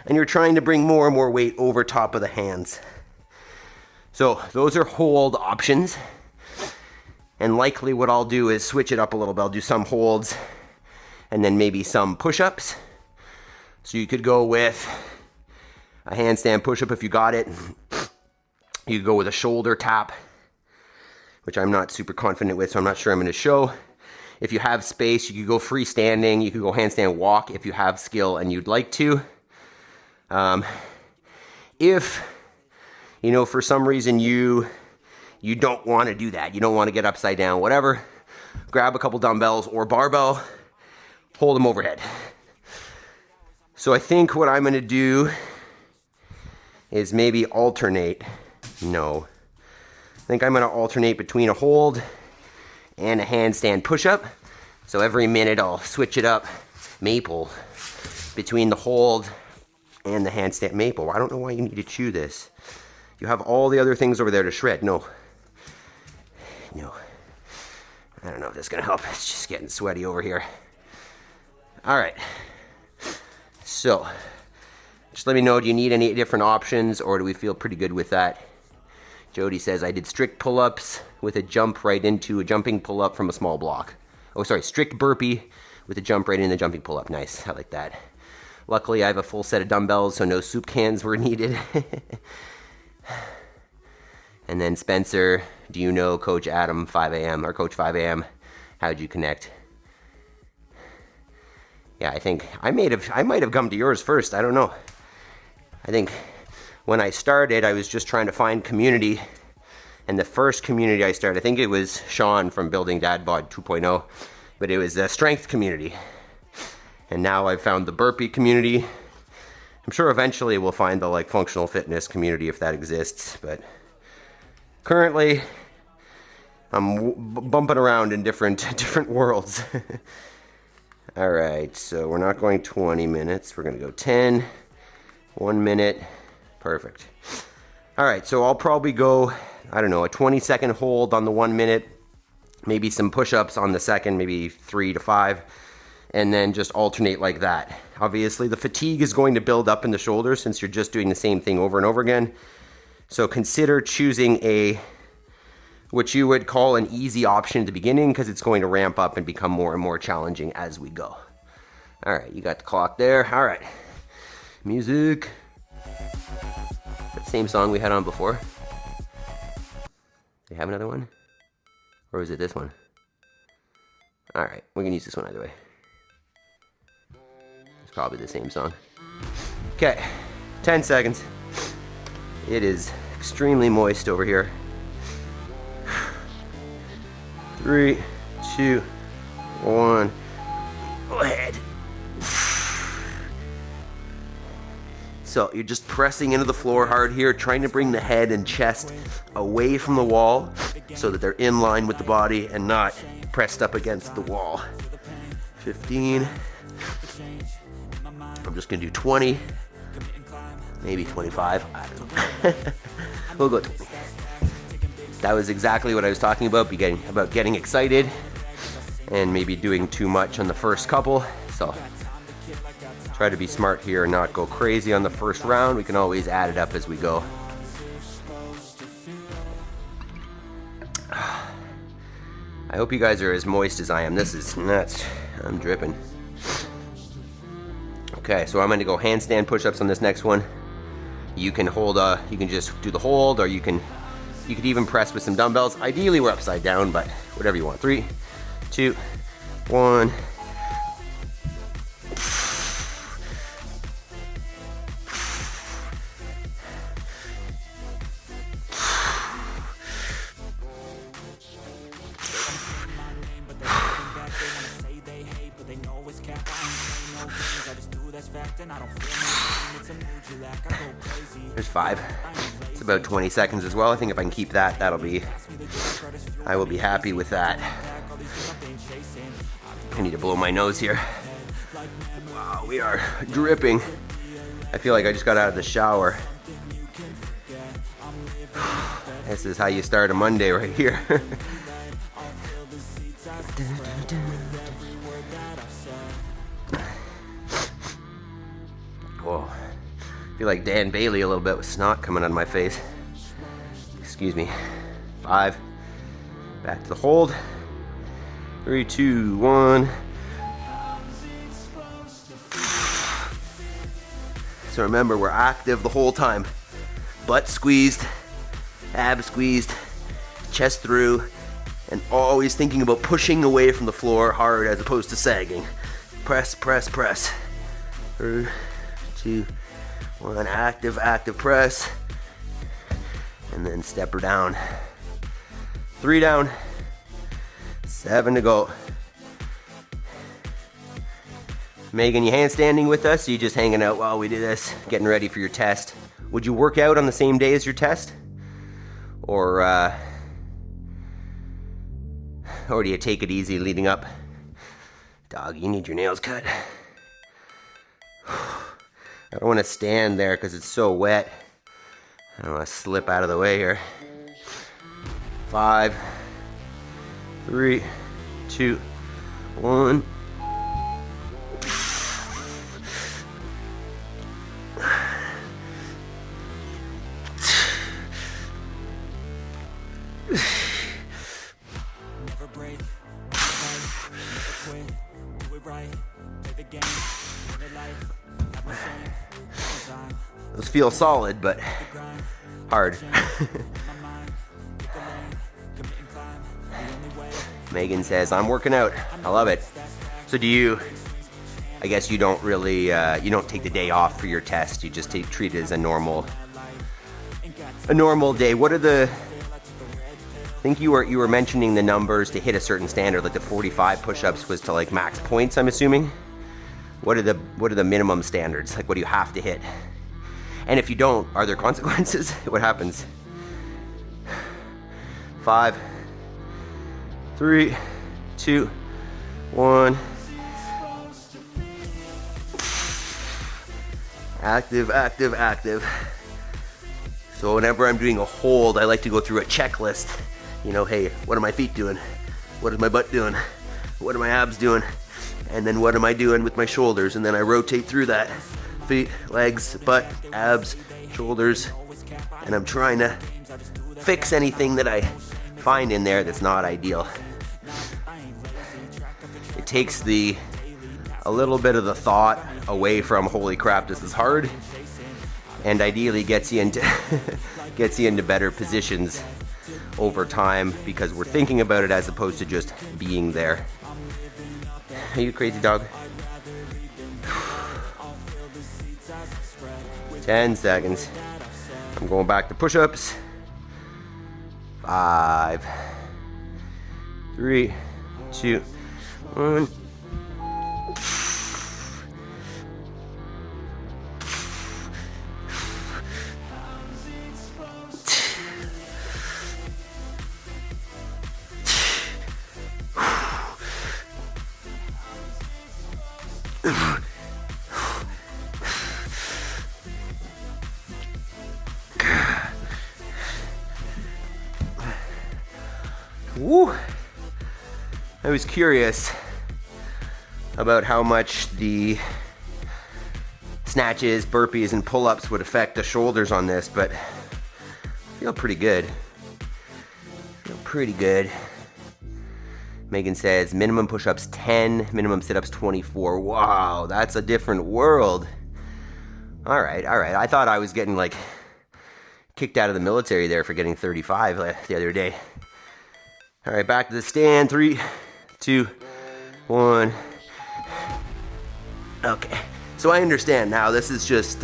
and you're trying to bring more and more weight over top of the hands. So those are hold options. And likely what I'll do is switch it up a little bit. I'll do some holds and then maybe some push-ups. So you could go with a handstand push-up if you got it. You could go with a shoulder tap, which I'm not super confident with, so I'm not sure I'm going to show. If you have space, you could go freestanding. You could go handstand walk if you have skill and you'd like to. If, for some reason you don't want to do that, you don't want to get upside down, whatever, grab a couple dumbbells or barbell, hold them overhead. So I think what I'm going to do is maybe alternate. No. I think I'm going to alternate between a hold and a handstand push-up. So every minute I'll switch it up. Maple. Between the hold and the handstand. Maple, I don't know why you need to chew this. You have all the other things over there to shred. No. I don't know if that's going to help. It's just getting sweaty over here. All right. So, just let me know, do you need any different options, or do we feel pretty good with that? Jody says, I did strict pull-ups with a jump right into a jumping pull-up from a small block. Oh, sorry, strict burpee with a jump right in the jumping pull-up. Nice, I like that. Luckily, I have a full set of dumbbells, so no soup cans were needed. And then Spencer, do you know Coach Adam 5 a.m. or Coach 5 a.m.? How'd you connect? Yeah, I think I might have come to yours first. I don't know. I think when I started, I was just trying to find community. And the first community I started, I think it was Sean from Building Dad Bod 2.0, but it was a strength community. And now I've found the burpee community. I'm sure eventually we'll find the functional fitness community if that exists, but currently I'm bumping around in different worlds. All right, so we're not going 20 minutes. We're going to go 10, 1 minute. Perfect. All right, so I'll probably go, I don't know, a 20-second hold on the 1 minute, maybe some push-ups on the second, maybe 3 to 5, and then just alternate like that. Obviously, the fatigue is going to build up in the shoulders since you're just doing the same thing over and over again. So consider choosing what you would call an easy option at the beginning, because it's going to ramp up and become more and more challenging as we go. All right, you got the clock there. All right. Music. That same song we had on before. They have another one? Or is it this one? Alright, we can use this one either way. It's probably the same song. Okay, 10 seconds. It is extremely moist over here. 3, 2, 1. Go ahead. So you're just pressing into the floor hard here, trying to bring the head and chest away from the wall so that they're in line with the body and not pressed up against the wall. 15. I'm just gonna do 20, maybe 25, I don't know. We'll go 20. That was exactly what I was talking about, getting excited and maybe doing too much on the first couple. So try to be smart here and not go crazy on the first round. We can always add it up as we go. I hope you guys are as moist as I am. This is nuts. I'm dripping. Okay, so I'm going to go handstand push-ups on this next one. You can hold, you can just do the hold, or you could even press with some dumbbells. Ideally, we're upside down, but whatever you want. 3, 2, 1. There's 5. It's about 20 seconds as well. I think if I can keep that, I will be happy with that. I need to blow my nose here. Wow, we are dripping. I feel like I just got out of the shower. This is how you start a Monday right here. Whoa. I feel like Dan Bailey a little bit with snot coming out of my face. Excuse me. 5. Back to the hold. 3, 2, 1. So remember, we're active the whole time. Butt squeezed, abs squeezed, chest through, and always thinking about pushing away from the floor hard as opposed to sagging. Press, press, press. 3, 2, 1. Active, active press. And then step her down. 3 down. 7 to go. Megan, you handstanding with us? Or you just hanging out while we do this, getting ready for your test? Would you work out on the same day as your test? Or do you take it easy leading up? Dog, you need your nails cut. I don't want to stand there because it's so wet. I don't want to slip out of the way here. 5, 3, 2, 1. Never break, never quit, do it right, play the game, win it life, have no shame, time. Those feel solid, but hard. Megan says, I'm working out. I love it. So do you, I guess you don't really, you don't take the day off for your test. You just treat it as a normal day. What are the, I think you were mentioning the numbers to hit a certain standard, like the 45 push-ups was to like max points, I'm assuming. What are the minimum standards? Like what do you have to hit? And if you don't, are there consequences? What happens? 5, 3, 2, 1. Active, active, active. So whenever I'm doing a hold, I like to go through a checklist. You know, hey, what are my feet doing? What is my butt doing? What are my abs doing? And then what am I doing with my shoulders? And then I rotate through that. Feet, legs, butt, abs, shoulders. And I'm trying to fix anything that I find in there that's not ideal. It takes a a little bit of the thought away from holy crap, this is hard, and ideally gets you into gets you into better positions over time because we're thinking about it as opposed to just being there. Are you crazy dog? 10 seconds. I'm going back to push-ups. 5, 3, 2, 1. Woo! I was curious about how much the snatches, burpees, and pull-ups would affect the shoulders on this, but I feel pretty good. Megan says minimum push-ups 10, minimum sit-ups 24. Wow, that's a different world. All right. I thought I was getting like kicked out of the military there for getting 35 the other day. All right, back to the stand. 3, 2, 1. Okay, so I understand now. This is just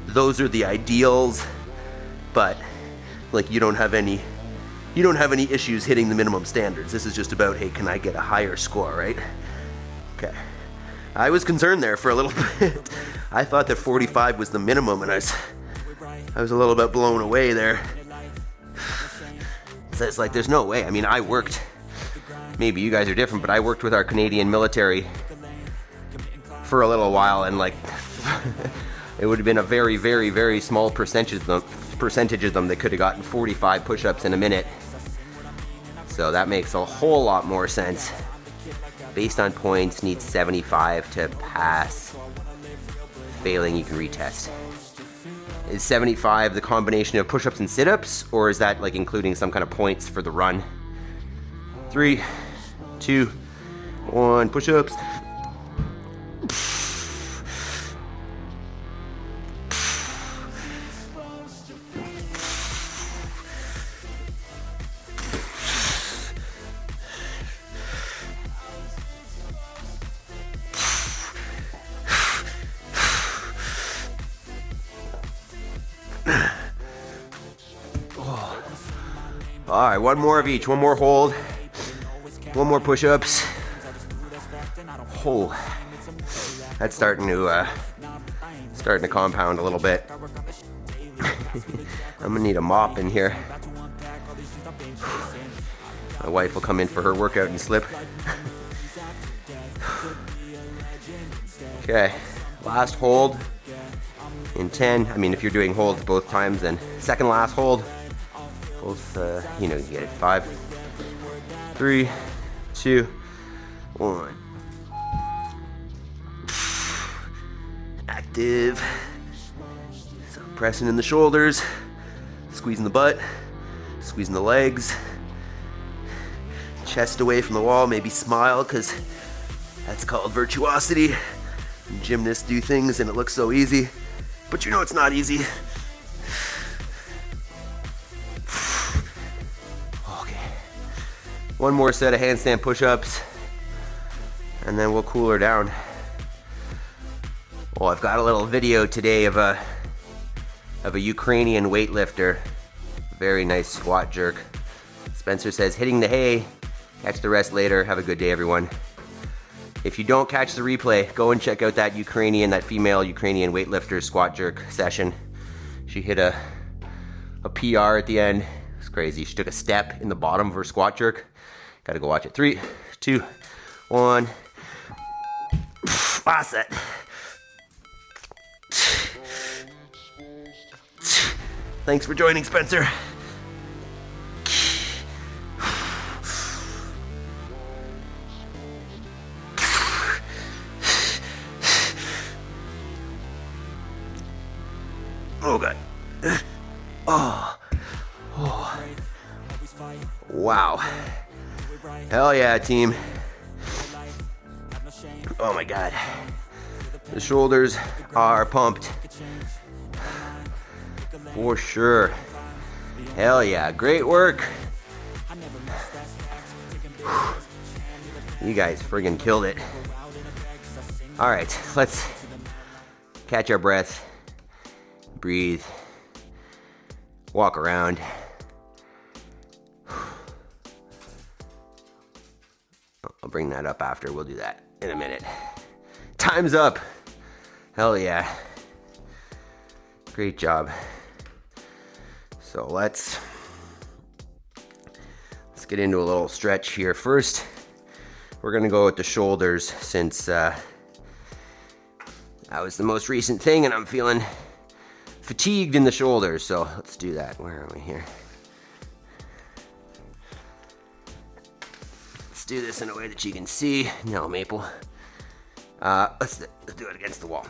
those are the ideals, but like you don't have any issues hitting the minimum standards. This is just about, hey, can I get a higher score, right? Okay. I was concerned there for a little bit. I thought that 45 was the minimum, and I was a little bit blown away there. So it's like, there's no way. I mean, I worked, maybe you guys are different, but I worked with our Canadian military for a little while, and like, it would have been a very, very, very small percentage of them that could have gotten 45 push-ups in a minute. So that makes a whole lot more sense. Based on points, needs 75 to pass. Failing, you can retest. Is 75 the combination of push-ups and sit-ups, or is that like including some kind of points for the run? 3, 2, 1, push-ups. All right, one more of each, one more hold, one more push-ups. Oh, that's starting to compound a little bit. I'm gonna need a mop in here. My wife will come in for her workout and slip. Okay, last hold in 10. I mean, if you're doing holds both times, then second last hold. Both, you know, you get it. 5, 3, 2, 1. Active. So pressing in the shoulders, squeezing the butt, squeezing the legs, chest away from the wall. Maybe smile, because that's called virtuosity. And gymnasts do things and it looks so easy, but you know it's not easy. One more set of handstand push-ups, and then we'll cool her down. Well, I've got a little video today of a Ukrainian weightlifter. Very nice squat jerk. Spencer says, hitting the hay. Catch the rest later. Have a good day, everyone. If you don't catch the replay, go and check out that female Ukrainian weightlifter squat jerk session. She hit a PR at the end. It's crazy. She took a step in the bottom of her squat jerk. Gotta go watch it. 3, 2, 1. Last set. Thanks for joining, Spencer. Oh, God. Oh. Wow. Hell yeah, team. Oh my God. The shoulders are pumped. For sure. Hell yeah, great work. You guys friggin' killed it. All right, let's catch our breath, breathe, walk around. I'll bring that up after, we'll do that in a minute. Time's up. Hell yeah. Great job. So let's get into a little stretch here. First, we're gonna go with the shoulders since that was the most recent thing and I'm feeling fatigued in the shoulders. So let's do that. Where are we here? Let's do this in a way that you can see. No, Maple. Let's do it against the wall.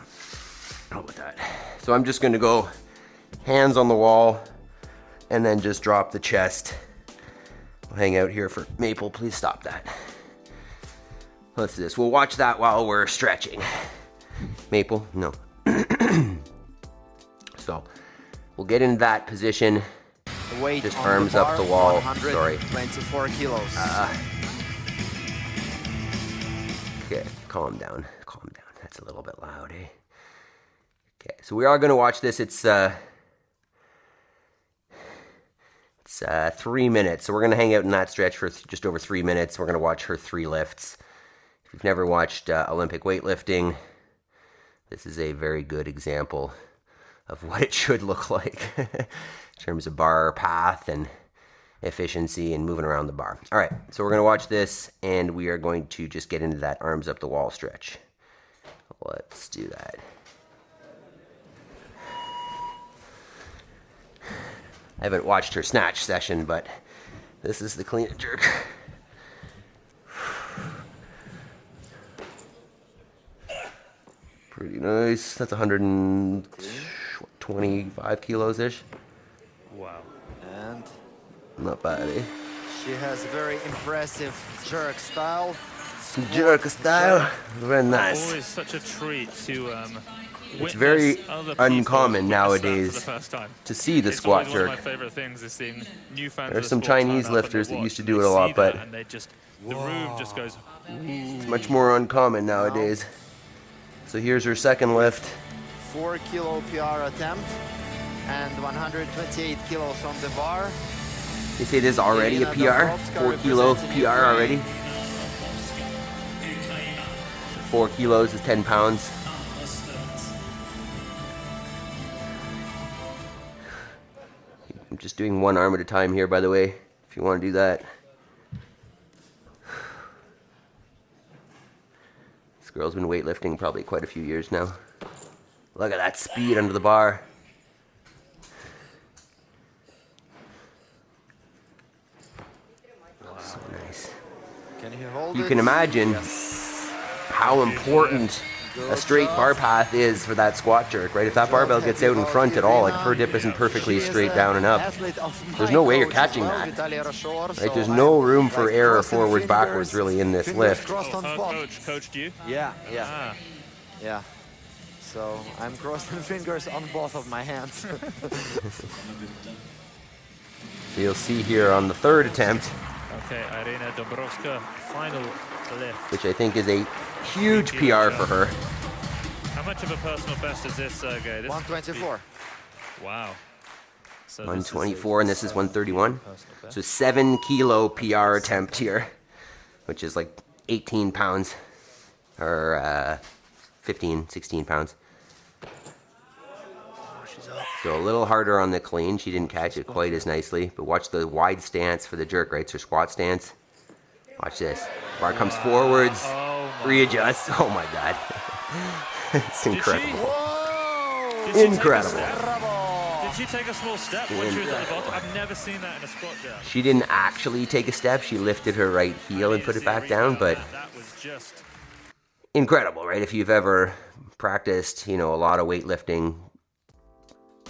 How about that? So I'm just gonna go hands on the wall and then just drop the chest. I'll hang out here for Maple, please stop that. Let's do this. We'll watch that while we're stretching. Maple, no. So we'll get in that position. Weight just on arms the bar, up the wall. 124 kilos. Okay, calm down. Calm down. That's a little bit loud, eh? Okay, so we are going to watch this. It's 3 minutes. So we're going to hang out in that stretch for just over 3 minutes. We're going to watch her 3 lifts. If you've never watched Olympic weightlifting, this is a very good example of what it should look like in terms of bar path and efficiency and moving around the bar. All right, so we're going to watch this and we are going to just get into that arms up the wall stretch. Let's do that. I haven't watched her snatch session, but this is the clean and jerk. Pretty nice. That's 125 kilos-ish. Wow. And Not bad, eh? she has a very impressive jerk style. Jerk style. Very nice. Always such a treat to It's very uncommon nowadays to see the squat jerk. One of my favorite things is seeing new fans. There's some Chinese lifters that used to do it a lot, but and they just, the room just goes. it's much more uncommon nowadays. So here's her second lift. 4 kilo PR attempt and 128 kilos on the bar. They say this is already a PR. 4 kilo PR already. 4 kilos is 10 pounds. I'm just doing one arm at a time here, by the way, if you want to do that. This girl's been weightlifting probably quite a few years now. Look at that speed under the bar. So nice. Can you hold You it? can imagine Yes. how important a straight bar path is for that squat jerk, right? If that barbell gets out in front at all, like if her dip isn't perfectly straight down and up, there's no way you're catching that. Right? There's no room for error forwards, backwards really in this lift. Coached you? Yeah. Ah. Yeah. So I'm crossing fingers on both of my hands. So you'll see here on the third attempt, Okay, Iryna Dombroska, final lift. which I think is a huge PR for her. How much of a personal best is this, Sergey? This 124. Wow. So 124 and this is 131. personal best. So 7 kilo PR attempt here, which is like 18 pounds or 15, 16 pounds. So a little harder on the clean. She didn't catch it quite as nicely, but watch the wide stance for the jerk, right? It's her squat stance. Watch this. Bar comes forwards, readjusts. Oh my God. It's incredible. Whoa! Incredible. Did she take a small step when she was at the bottom? I've never seen that in a squat jab. She didn't actually take a step. She lifted her right heel and put it back down, but That was just... incredible, right? If you've ever practiced, a lot of weightlifting,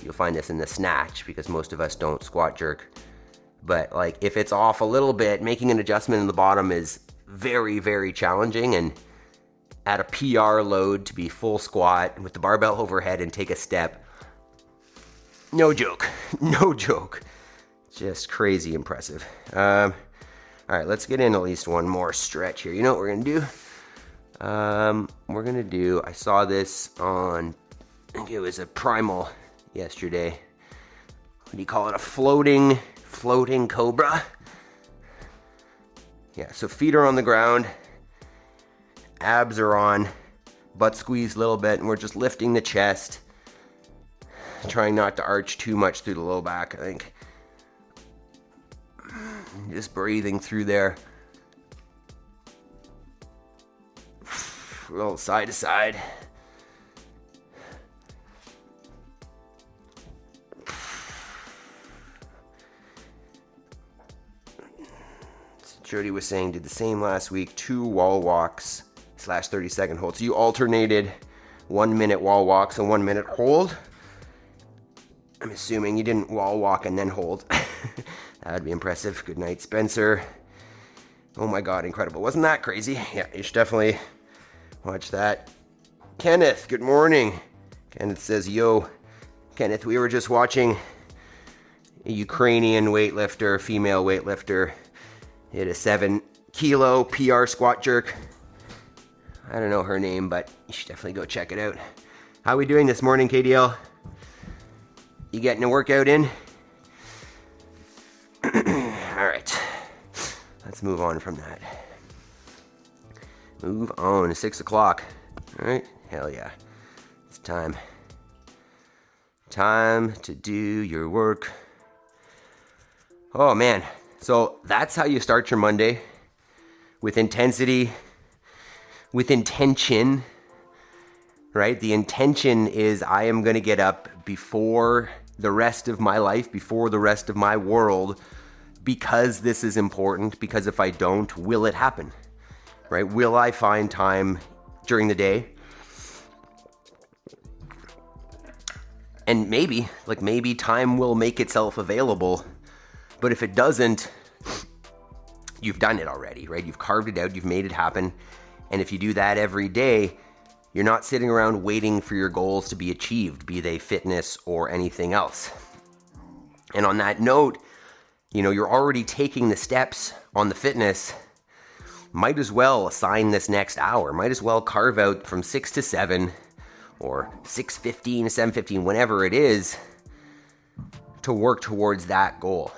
you'll find this in the snatch because most of us don't squat jerk. But like if it's off a little bit, making an adjustment in the bottom is very, very challenging. And at a PR load to be full squat with the barbell overhead and take a step. No joke. No joke. Just crazy impressive. All right, let's get in at least one more stretch here. You know what we're going to do? I saw this on, I think it was a Primal yesterday. What do you call it? A floating cobra. Yeah, so feet are on the ground, abs are on, butt squeezed a little bit, and we're just lifting the chest, trying not to arch too much through the low back, I think. Just breathing through there. Roll side to side. Jody was saying, did the same last week, 2 wall walks / 30-second hold. So you alternated 1 minute wall walks and 1 minute hold. I'm assuming you didn't wall walk and then hold. That would be impressive. Good night, Spencer. Oh my God, incredible. Wasn't that crazy? Yeah, you should definitely watch that. Kenneth, good morning. Kenneth says, yo, Kenneth, we were just watching a Ukrainian weightlifter, female weightlifter, hit a 7-kilo PR squat jerk. I don't know her name, but you should definitely go check it out. How are we doing this morning, KDL? You getting a workout in? All right, let's move on from that. Move on, 6 o'clock. All right, hell yeah. It's time. Time to do your work. Oh man, so that's how you start your Monday. With intensity, with intention, right? The intention is I am gonna get up before the rest of my life, before the rest of my world, because this is important, because if I don't, will it happen, right? Will I find time during the day? And maybe time will make itself available, but if it doesn't, you've done it already, right? You've carved it out, you've made it happen. And if you do that every day, you're not sitting around waiting for your goals to be achieved, be they fitness or anything else. And on that note, you're already taking the steps on the fitness. Might as well assign this next hour. Might as well carve out from 6 to 7 or 6:15 to 7:15, whenever it is, to work towards that goal.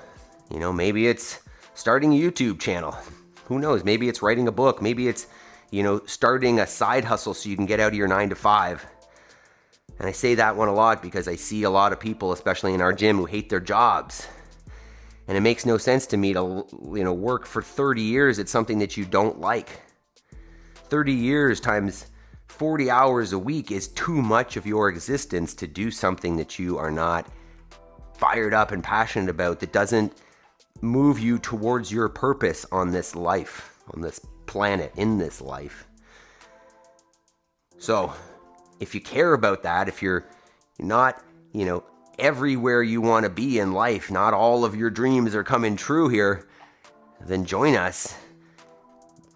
Maybe it's starting a YouTube channel. Who knows? Maybe it's writing a book. Maybe it's, starting a side hustle so you can get out of your 9 to 5. And I say that one a lot because I see a lot of people, especially in our gym, who hate their jobs. And it makes no sense to me to, work for 30 years at something that you don't like. 30 years times 40 hours a week is too much of your existence to do something that you are not fired up and passionate about, that doesn't move you towards your purpose on this life, on this planet, in this life. So if you care about that, if you're not, everywhere you want to be in life, not all of your dreams are coming true here, then join us.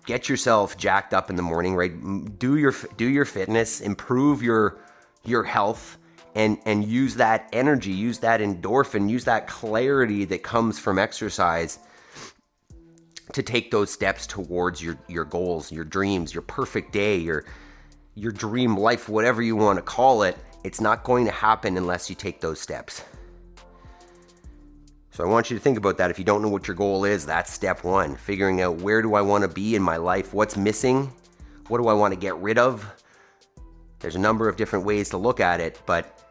Get yourself jacked up in the morning, right? Do your fitness, improve your health, and use that energy, use that endorphin, use that clarity that comes from exercise to take those steps towards your goals, your dreams, your perfect day, your dream life, whatever you want to call it. It's not going to happen unless you take those steps. So I want you to think about that. If you don't know what your goal is, that's step 1. Figuring out, where do I want to be in my life? What's missing? What do I want to get rid of? There's a number of different ways to look at it, but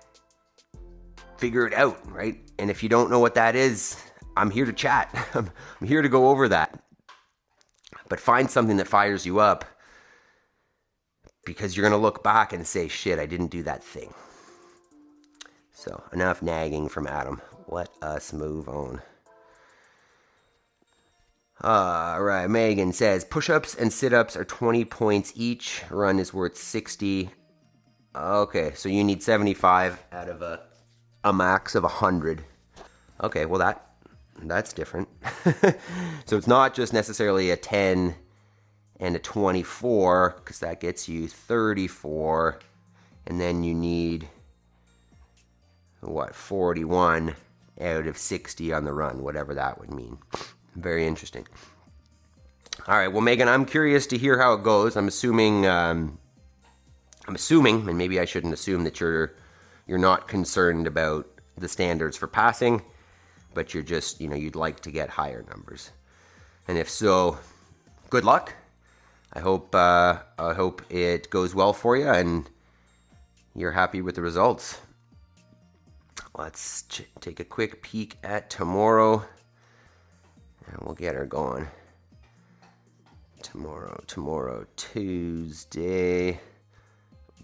figure it out, right? And if you don't know what that is, I'm here to chat. I'm here to go over that. But find something that fires you up, because you're going to look back and say, shit, I didn't do that thing. So enough nagging from Adam. Let us move on. All right, Megan says, push-ups and sit-ups are 20 points each. Run is worth 60. Okay, so you need 75 out of a max of 100. Okay, well that's different. So it's not just necessarily a 10 and a 24, because that gets you 34. And then you need, what, 41 out of 60 on the run, whatever that would mean. Very interesting. All right, well, Megan, I'm curious to hear how it goes. I'm assuming, and maybe I shouldn't assume, that you're not concerned about the standards for passing, but you're just, you'd like to get higher numbers. And if so, good luck. I hope it goes well for you and you're happy with the results. Let's take a quick peek at tomorrow, and we'll get her going. Tomorrow, Tuesday.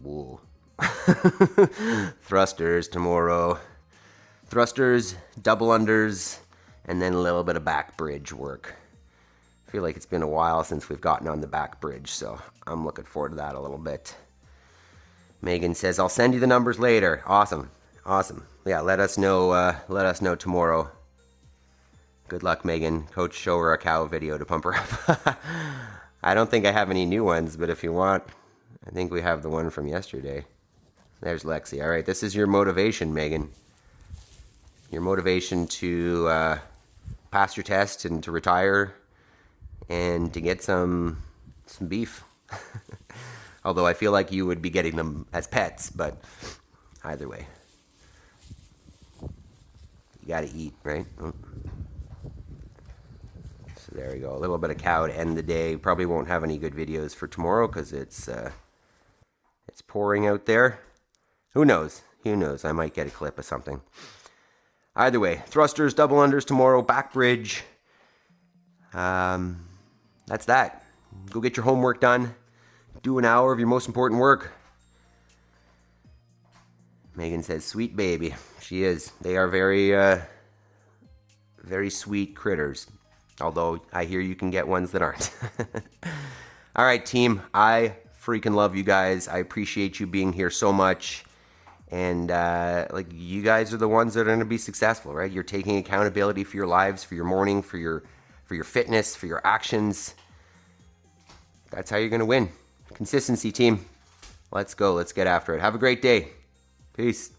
Whoa. Thrusters tomorrow. Thrusters, double unders, and then a little bit of back bridge work. I feel like it's been a while since we've gotten on the back bridge, so I'm looking forward to that a little bit. Megan says, I'll send you the numbers later. Awesome. Yeah, let us know tomorrow. Good luck, Megan. Coach, show her a cow video to pump her up. I don't think I have any new ones, but if you want, I think we have the one from yesterday. There's Lexi. All right, this is your motivation, Megan. Your motivation to pass your test and to retire and to get some beef. Although I feel like you would be getting them as pets, but either way. You gotta eat, right? Oh. So there we go. A little bit of cow to end the day. Probably won't have any good videos for tomorrow because it's pouring out there. Who knows? I might get a clip of something. Either way, thrusters, double unders tomorrow, back bridge. That's that. Go get your homework done. Do an hour of your most important work. Megan says, sweet baby. She is. They are very sweet critters. Although I hear you can get ones that aren't. All right, team. I freaking love you guys. I appreciate you being here so much. And you guys are the ones that are going to be successful, right? You're taking accountability for your lives, for your morning, for your fitness, for your actions. That's how you're going to win. Consistency, team. Let's go. Let's get after it. Have a great day. Peace.